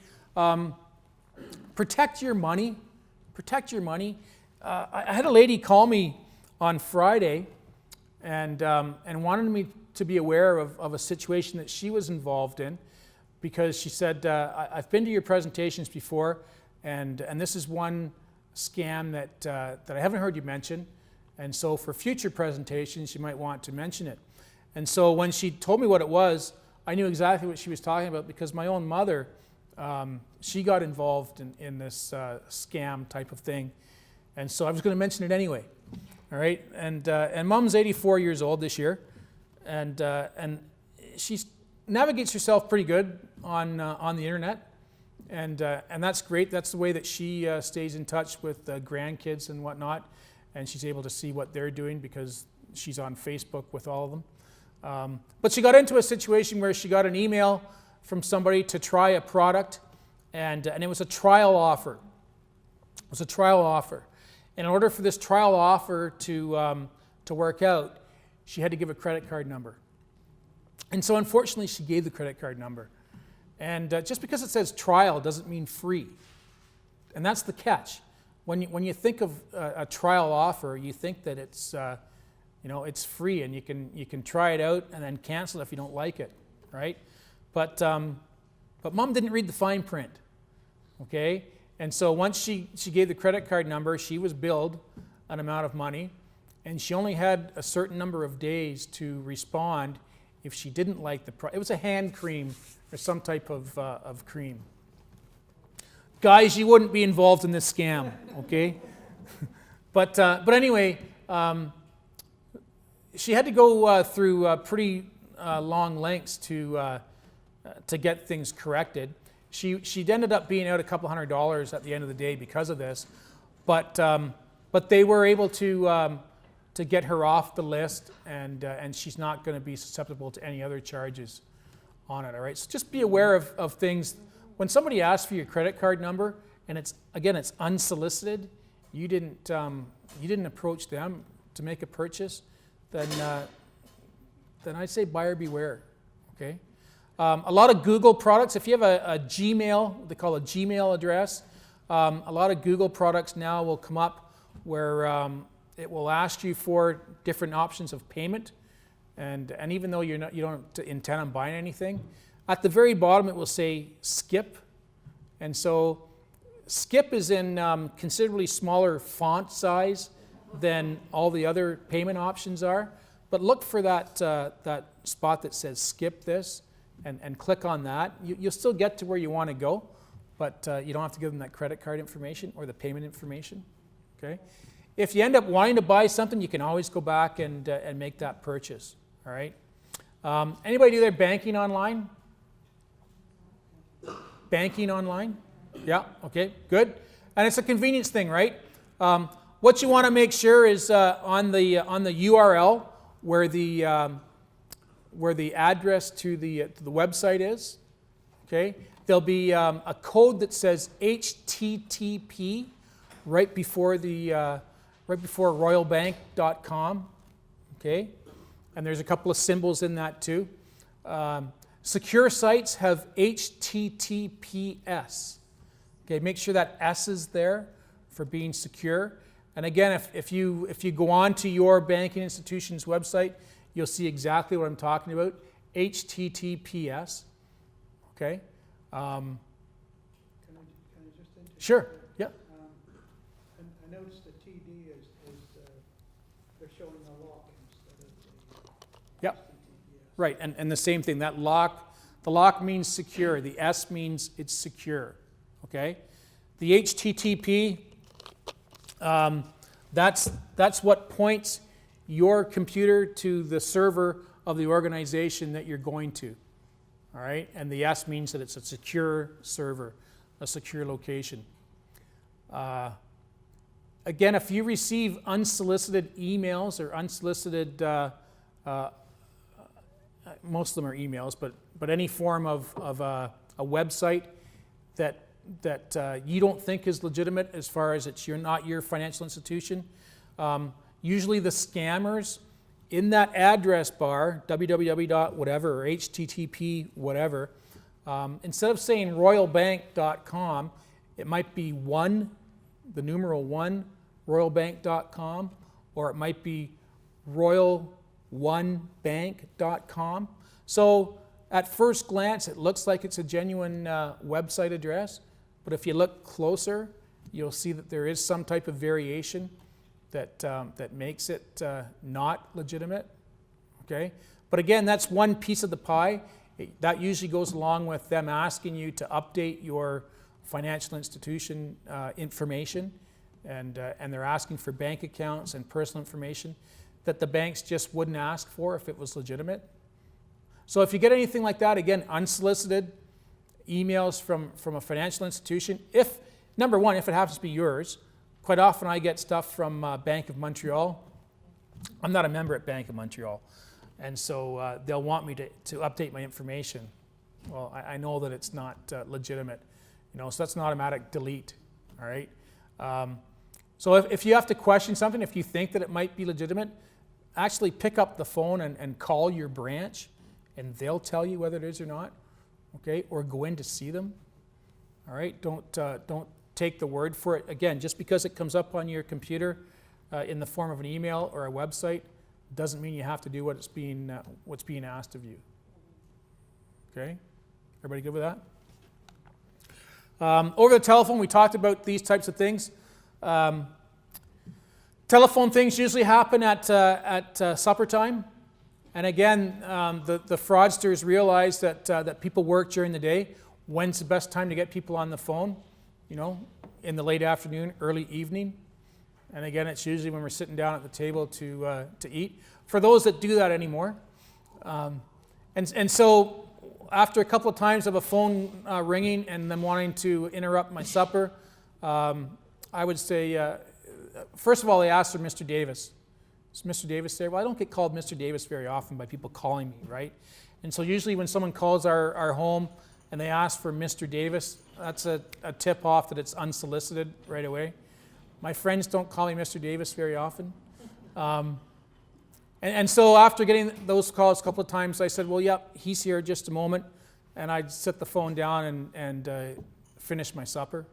Protect your money. Protect your money. I had a lady call me on Friday and wanted me to be aware of a situation that she was involved in, because she said, I've been to your presentations before, and this is one scam that I haven't heard you mention, and so for future presentations you might want to mention it. And so when she told me what it was, I knew exactly what she was talking about, because my own mother, she got involved in this scam type of thing, and so I was going to mention it anyway. All right, and Mom's 84 years old this year, and she navigates herself pretty good on the internet, and that's great. That's the way that she stays in touch with grandkids and whatnot, and she's able to see what they're doing because she's on Facebook with all of them. But she got into a situation where she got an email from somebody to try a product, and it was a trial offer. It was a trial offer. In order for this trial offer to work out, she had to give a credit card number. And so unfortunately, she gave the credit card number. And just because it says trial doesn't mean free. And that's the catch. When you think of a trial offer, you think that it's it's free and you can try it out and then cancel it if you don't like it, right? But Mom didn't read the fine print, okay? And so once she gave the credit card number, she was billed an amount of money, and she only had a certain number of days to respond if she didn't like the product. It was a hand cream or some type of cream. Guys, you wouldn't be involved in this scam, okay? But anyway, she had to go through pretty long lengths to get things corrected. She ended up being out a couple $100 at the end of the day because of this, but they were able to get her off the list, and she's not going to be susceptible to any other charges on it. All right, so just be aware of things. When somebody asks for your credit card number and it's unsolicited, you didn't approach them to make a purchase, then I'd say buyer beware. Okay. A lot of Google products, if you have a Gmail, they call a Gmail address, a lot of Google products now will come up where it will ask you for different options of payment, and even though you don't intend on buying anything, at the very bottom it will say skip, and so skip is in considerably smaller font size than all the other payment options are, but look for that spot that says skip this. And click on that. You'll still get to where you want to go, but you don't have to give them that credit card information or the payment information. Okay. If you end up wanting to buy something, you can always go back and make that purchase. All right. Anybody do their banking online? Banking online? Yeah. Okay. Good. And it's a convenience thing, right? What you want to make sure is on the URL where the address to the website is, okay? There'll be a code that says HTTP right before royalbank.com, okay? And there's a couple of symbols in that too. Secure sites have HTTPS. Okay, make sure that S is there for being secure. And again, if you go on to your banking institution's website, you'll see exactly what I'm talking about, HTTPS, okay? Can I just interject? Sure, yeah. I noticed the TD is they're showing a lock instead of the Yep. HTTPS. Right, and the same thing, the lock means secure, the S means it's secure, okay? The HTTP, that's what points your computer to the server of the organization that you're going to, all right? And the S means that it's a secure server, a secure location. Again, if you receive unsolicited emails or unsolicited, most of them are emails, but any form of a website that you don't think is legitimate as far as not your financial institution, usually the scammers in that address bar, www. whatever, or http whatever, instead of saying royalbank.com, it might be the numeral 1, royalbank.com, or it might be royal1bank.com. So at first glance, it looks like it's a genuine website address, but if you look closer, you'll see that there is some type of variation that makes it not legitimate. Okay, but again, that's one piece of the pie. That usually goes along with them asking you to update your financial institution information, and they're asking for bank accounts and personal information that the banks just wouldn't ask for if it was legitimate. So if you get anything like that, again, unsolicited emails from a financial institution, number one, if it happens to be yours, quite often I get stuff from Bank of Montreal. I'm not a member at Bank of Montreal, and so they'll want me to update my information. Well, I know that it's not legitimate, so that's an automatic delete, all right? So if you have to question something, if you think that it might be legitimate, actually pick up the phone and call your branch, and they'll tell you whether it is or not, okay? Or go in to see them, all right? Don't take the word for it. Again, just because it comes up on your computer in the form of an email or a website doesn't mean you have to do what's being asked of you, okay? Everybody good with that? Over the telephone, we talked about these types of things. Telephone things usually happen at supper time. And again, the fraudsters realize that people work during the day. When's the best time to get people on the phone? In the late afternoon, early evening. And again, it's usually when we're sitting down at the table to eat. For those that do that anymore. And so after a couple of times of a phone ringing and them wanting to interrupt my supper, I would say, first of all, they asked for Mr. Davis. Is Mr. Davis there? Well, I don't get called Mr. Davis very often by people calling me, right? And so usually when someone calls our home and they ask for Mr. Davis, that's a tip-off that it's unsolicited right away. My friends don't call me Mr. Davis very often. And so after getting those calls a couple of times, I said, well, yep, he's here, just a moment. And I'd set the phone down and finish my supper.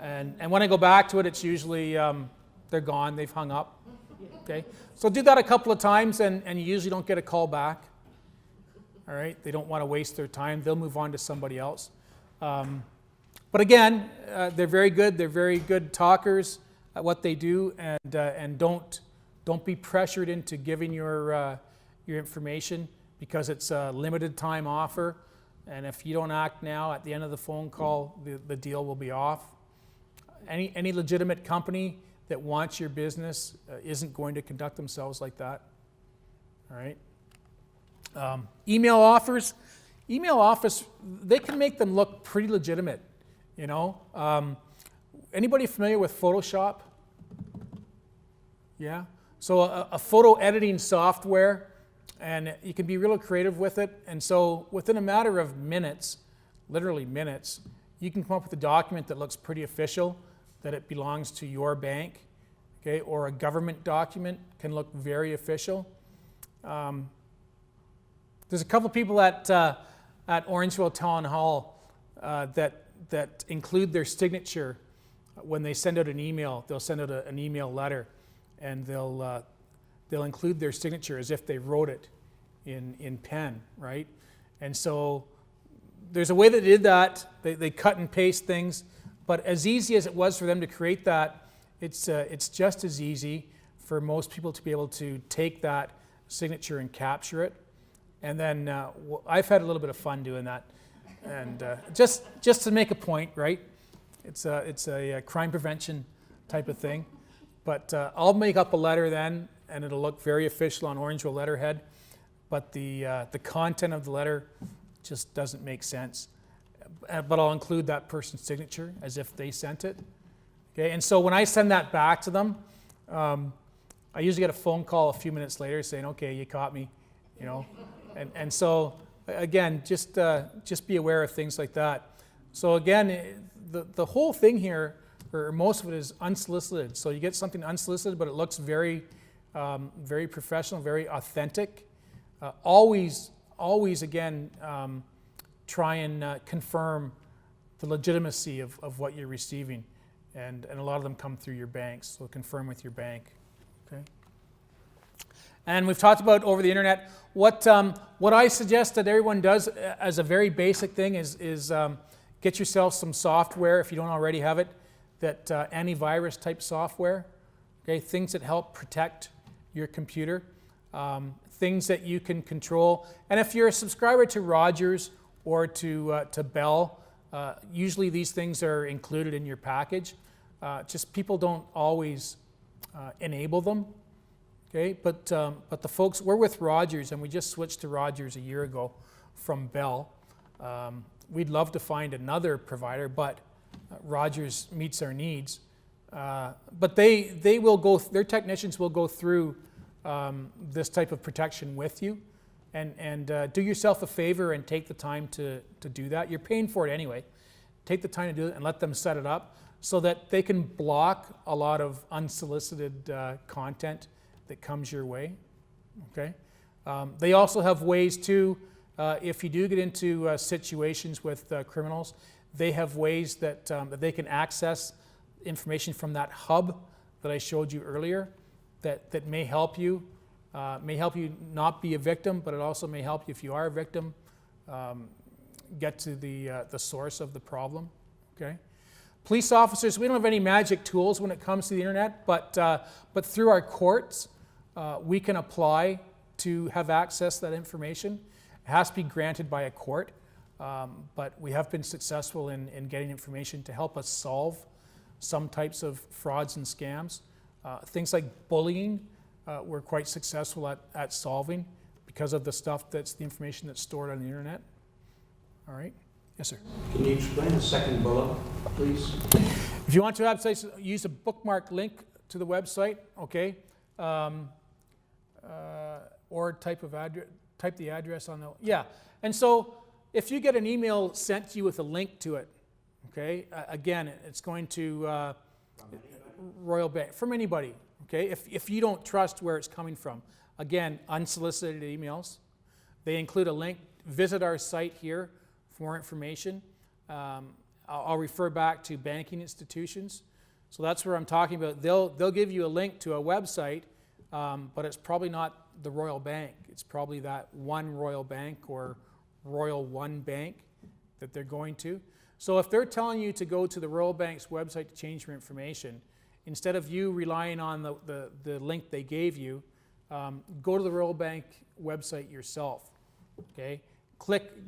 And when I go back to it, it's usually they're gone, they've hung up. Okay, so do that a couple of times, and you usually don't get a call back. All right, they don't want to waste their time; they'll move on to somebody else. But again, they're very good. They're very good talkers at what they do, and don't be pressured into giving your information because it's a limited time offer. And if you don't act now, at the end of the phone call, the deal will be off. Any legitimate company that wants your business isn't going to conduct themselves like that. All right. Email offers, they can make them look pretty legitimate. Anybody familiar with Photoshop? Yeah. So a photo editing software, and you can be real creative with it. And so within a matter of minutes, literally minutes, you can come up with a document that looks pretty official, that it belongs to your bank, okay? Or a government document can look very official. There's a couple of people at Orangeville Town Hall that include their signature when they send out an email. They'll send out an email letter, and they'll include their signature as if they wrote it in pen, right? And so there's a way that they did that. They cut and paste things. But as easy as it was for them to create that, it's just as easy for most people to be able to take that signature and capture it. And then I've had a little bit of fun doing that, and just to make a point, right? It's a crime prevention type of thing. But I'll make up a letter then, and it'll look very official on Orangeville letterhead. But the content of the letter just doesn't make sense. But I'll include that person's signature as if they sent it. Okay, and so when I send that back to them, I usually get a phone call a few minutes later saying, "Okay, you caught me," And so again, just be aware of things like that. So again, the whole thing here, or most of it, is unsolicited. So you get something unsolicited, but it looks very, very professional, very authentic. Always, again, try and confirm the legitimacy of what you're receiving. And a lot of them come through your banks, so confirm with your bank. Okay. And we've talked about over the internet. What I suggest that everyone does as a very basic thing is get yourself some software, if you don't already have it, that antivirus type software. Okay, things that help protect your computer, things that you can control. And if you're a subscriber to Rogers or to Bell, usually these things are included in your package. Just people don't always enable them. Okay, but the folks, we're with Rogers, and we just switched to Rogers a year ago from Bell. We'd love to find another provider, but Rogers meets our needs. But they will go, their technicians will go through this type of protection with you, and do yourself a favor and take the time to do that. You're paying for it anyway. Take the time to do it and let them set it up so that they can block a lot of unsolicited content that comes your way. Okay. They also have ways too, if you do get into situations with criminals, they have ways that they can access information from that hub that I showed you earlier that may help you not be a victim, but it also may help you, if you are a victim, get to the source of the problem. Okay. Police officers, we don't have any magic tools when it comes to the internet, but through our courts, we can apply to have access to that information. It has to be granted by a court, but we have been successful in getting information to help us solve some types of frauds and scams. Things like bullying, we're quite successful at solving because of the information that's stored on the internet. All right. Yes, sir. Can you explain the second bullet, please? If you want to use a bookmark link to the website, okay, or type the address on the, yeah. And so if you get an email sent to you with a link to it, okay, again, it's going to Royal Bank, from anybody, okay, if you don't trust where it's coming from. Again, unsolicited emails. They include a link. Visit our site here for more information. I'll refer back to banking institutions. So that's where I'm talking about. They'll give you a link to a website, but it's probably not the Royal Bank. It's probably that one Royal Bank or Royal One Bank that they're going to. So if they're telling you to go to the Royal Bank's website to change your information, instead of you relying on the link they gave you, go to the Royal Bank website yourself. Okay,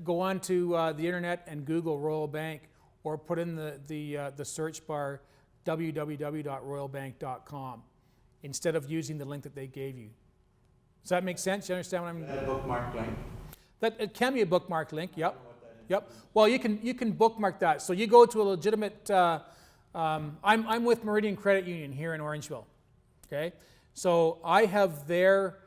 go on to the internet and Google Royal Bank, or put in the search bar www.royalbank.com instead of using the link that they gave you. Does that make sense? You understand what I'm? That bookmark link. That it can be a bookmark link. Yep. Yep. Well, you can bookmark that. So you go to a legitimate. I'm with Meridian Credit Union here in Orangeville. Okay. So I have their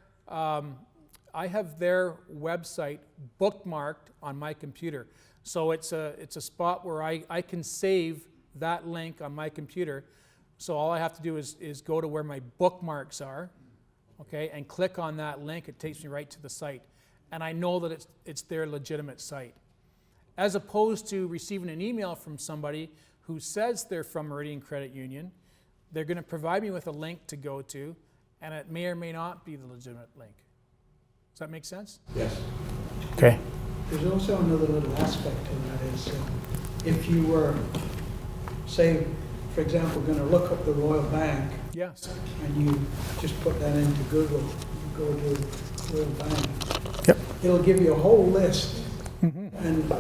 website bookmarked on my computer. So it's a spot where I can save that link on my computer. So all I have to do is go to where my bookmarks are, okay, and click on that link. It takes me right to the site, and I know that it's their legitimate site. As opposed to receiving an email from somebody who says they're from Meridian Credit Union, they're going to provide me with a link to go to, and it may or may not be the legitimate link. Does that make sense? Yes. Okay. There's also another little aspect to that is if you were, say, for example, going to look up the Royal Bank, Yes. and you just put that into Google, you go to Royal Bank, Yep. it'll give you a whole list, and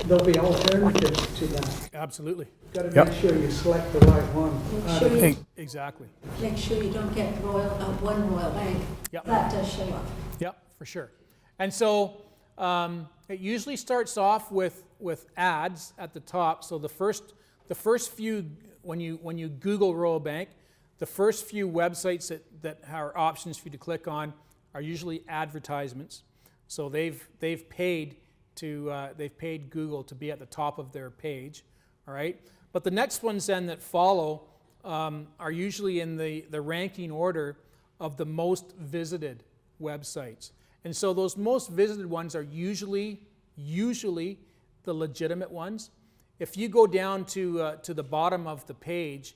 there'll be alternatives to that. Absolutely. You've got to Yep. make sure you select the right one. Make sure you, Exactly. make sure you don't get one Royal Bank. Yep. That does show up. Yep, for sure. And so it usually starts off with ads at the top. So the first few, when you Google Royal Bank, the first few websites that are options for you to click on are usually advertisements. So they've paid Google to be at the top of their page. All right. But the next ones then that follow are usually in the ranking order of the most visited websites. And so those most visited ones are usually the legitimate ones. If you go down to the bottom of the page,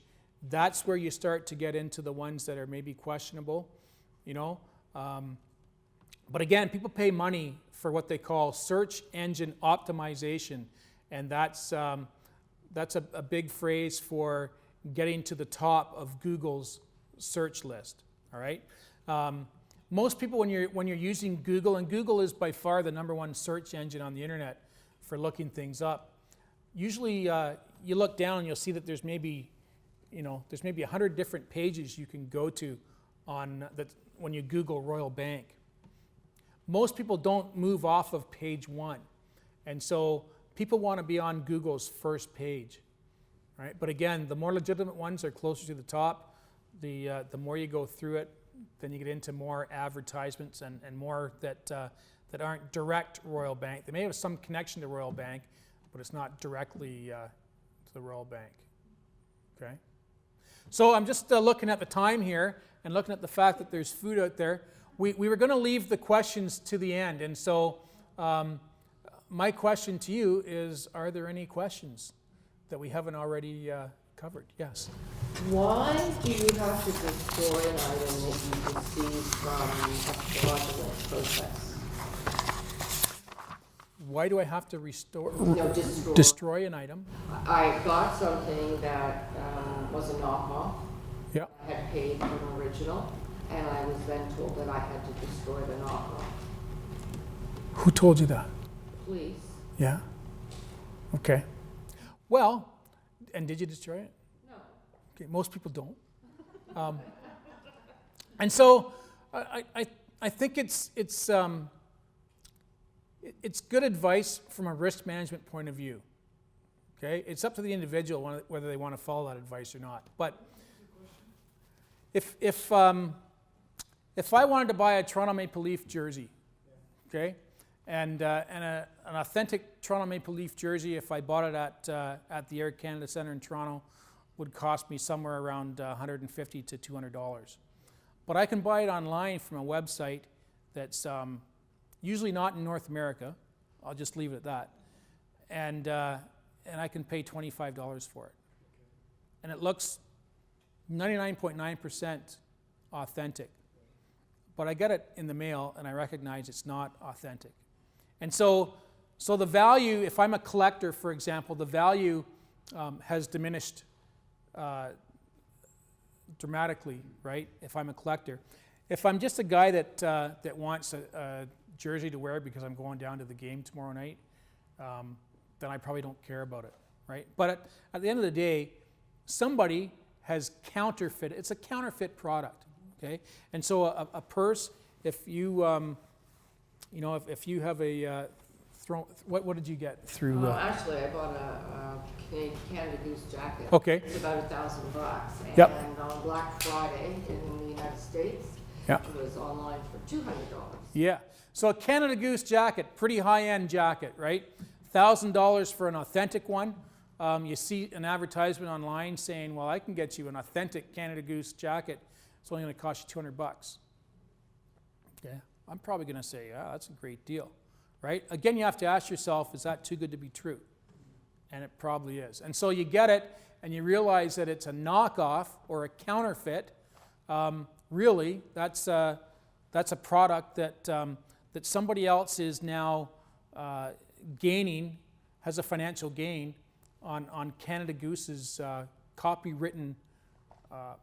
that's where you start to get into the ones that are maybe questionable, you know. But again, people pay money for what they call search engine optimization, and that's a big phrase for getting to the top of Google's search list. All right. Most people, when you're using Google, and Google is by far the #1 search engine on the internet for looking things up. Usually, you look down and you'll see that there's maybe 100 different pages you can go to on that when you Google Royal Bank. Most people don't move off of page 1, and so people want to be on Google's first page, right? But again, the more legitimate ones are closer to the top. The more you go through it, then you get into more advertisements and more that aren't direct Royal Bank. They may have some connection to Royal Bank, but it's not directly to the Royal Bank. Okay. So I'm just looking at the time here and looking at the fact that there's food out there. We were going to leave the questions to the end, and so my question to you is: are there any questions that we haven't already covered? Yes. Why do you have to destroy an item that you received from a fraudulent process? Why do I have to No, destroy an item? I got something that was a knockoff. Yeah. I had paid for an original, and I was then told that I had to destroy the knockoff. Who told you that? Please. Yeah. Okay. Well, and did you destroy it? No. Okay. Most people don't. And so I think it's good advice from a risk management point of view. Okay, it's up to the individual whether they want to follow that advice or not. But if I wanted to buy a Toronto Maple Leaf jersey, okay, and an authentic Toronto Maple Leaf jersey, if I bought it at the Air Canada Centre in Toronto, would cost me somewhere around $150 to $200. But I can buy it online from a website that's usually not in North America. I'll just leave it at that. And I can pay $25 for it. And it looks 99.9% authentic. But I get it in the mail and I recognize it's not authentic. And so the value, if I'm a collector, for example, the value has diminished dramatically, right? If I'm a collector. If I'm just a guy that wants a jersey to wear because I'm going down to the game tomorrow night, then I probably don't care about it, right? But at the end of the day, somebody has counterfeited. It's a counterfeit product, okay? And so a purse, if you, if you have a what did you get through? Actually, I bought a Canada Goose jacket. Okay. It's about $1,000. Yep. And on Black Friday in the United States, Yeah. it was online for $200. Yeah. So a Canada Goose jacket, pretty high-end jacket, right? $1,000 for an authentic one. You see an advertisement online saying, well, I can get you an authentic Canada Goose jacket. It's only going to cost you $200. Okay. I'm probably going to say, yeah, that's a great deal, right? Again, you have to ask yourself, is that too good to be true? And it probably is. And so you get it, and you realize that it's a knockoff or a counterfeit. Really, that's a product that somebody else is now gaining, has a financial gain on Canada Goose's copywritten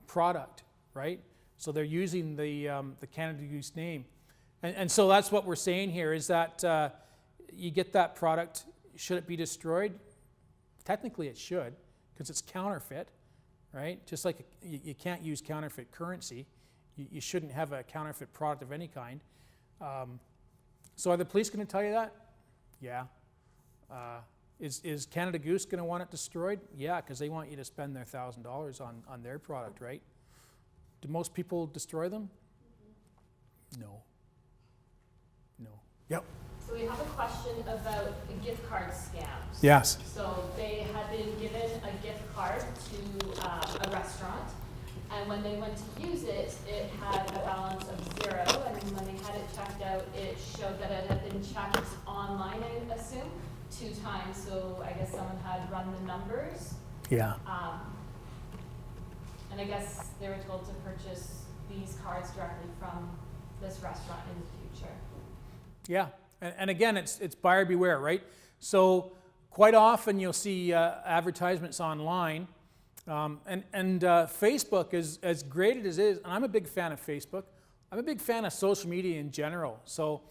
product, right? So they're using the Canada Goose name. And so that's what we're saying here is that you get that product, should it be destroyed? Technically it should, because it's counterfeit, right? Just like you can't use counterfeit currency. You shouldn't have a counterfeit product of any kind. So are the police going to tell you that? Yeah. Is Canada Goose going to want it destroyed? Yeah, because they want you to spend their $1,000 on their product, right? Do most people destroy them? No. No. Yep. So we have a question about gift card scams. Yes. So they had been given a gift card to a restaurant, And when they went to use it, it had a balance of 0, and when they had it checked out, it showed that it had been checked online, I assume, 2 times, so I guess someone had run the numbers. Yeah. And I guess they were told to purchase these cards directly from this restaurant in the future. Yeah, and again, it's buyer beware, right? So quite often you'll see advertisements online, and Facebook is as great as it is, and I'm a big fan of Facebook. I'm a big fan of social media in general. So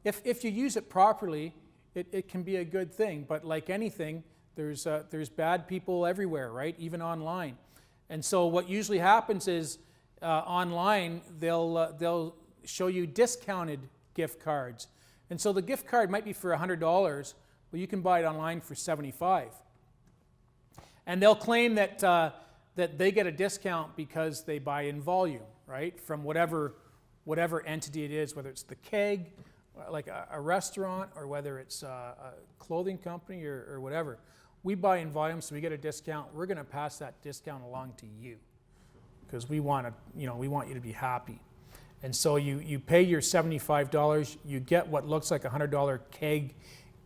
if you use it properly, it can be a good thing. But like anything, there's bad people everywhere, right? Even online. And so what usually happens is online they'll show you discounted gift cards, and so the gift card might be for $100, but you can buy it online for $75. And they'll claim that that they get a discount because they buy in volume, right? From whatever entity it is, whether it's the keg, like a restaurant, or whether it's a clothing company or whatever. We buy in volume, so we get a discount. We're going to pass that discount along to you because we want you to be happy. And so you pay your $75, you get what looks like a $100 keg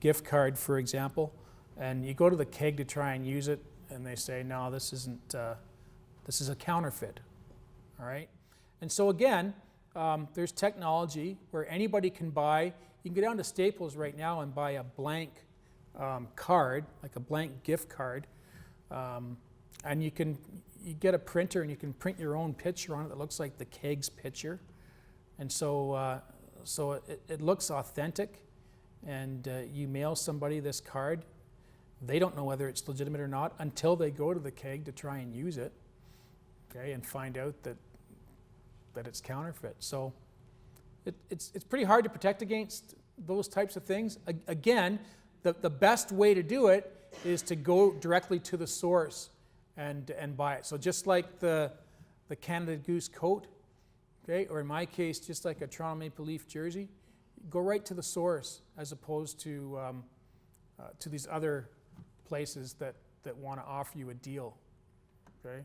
gift card, for example, and you go to the keg to try and use it, and they say, no, this isn't, this is a counterfeit, all right? And so again, there's technology where anybody can buy. You can go down to Staples right now and buy a blank card, like a blank gift card, and you get a printer and you can print your own picture on it that looks like the keg's picture, and so it looks authentic, and you mail somebody this card. They don't know whether it's legitimate or not until they go to the keg to try and use it, okay, and find out that it's counterfeit. So it's pretty hard to protect against those types of things. Again, the best way to do it is to go directly to the source and buy it. So just like the Canada Goose coat, okay, or in my case, just like a Toronto Maple Leaf jersey, go right to the source as opposed to these other places that want to offer you a deal, okay?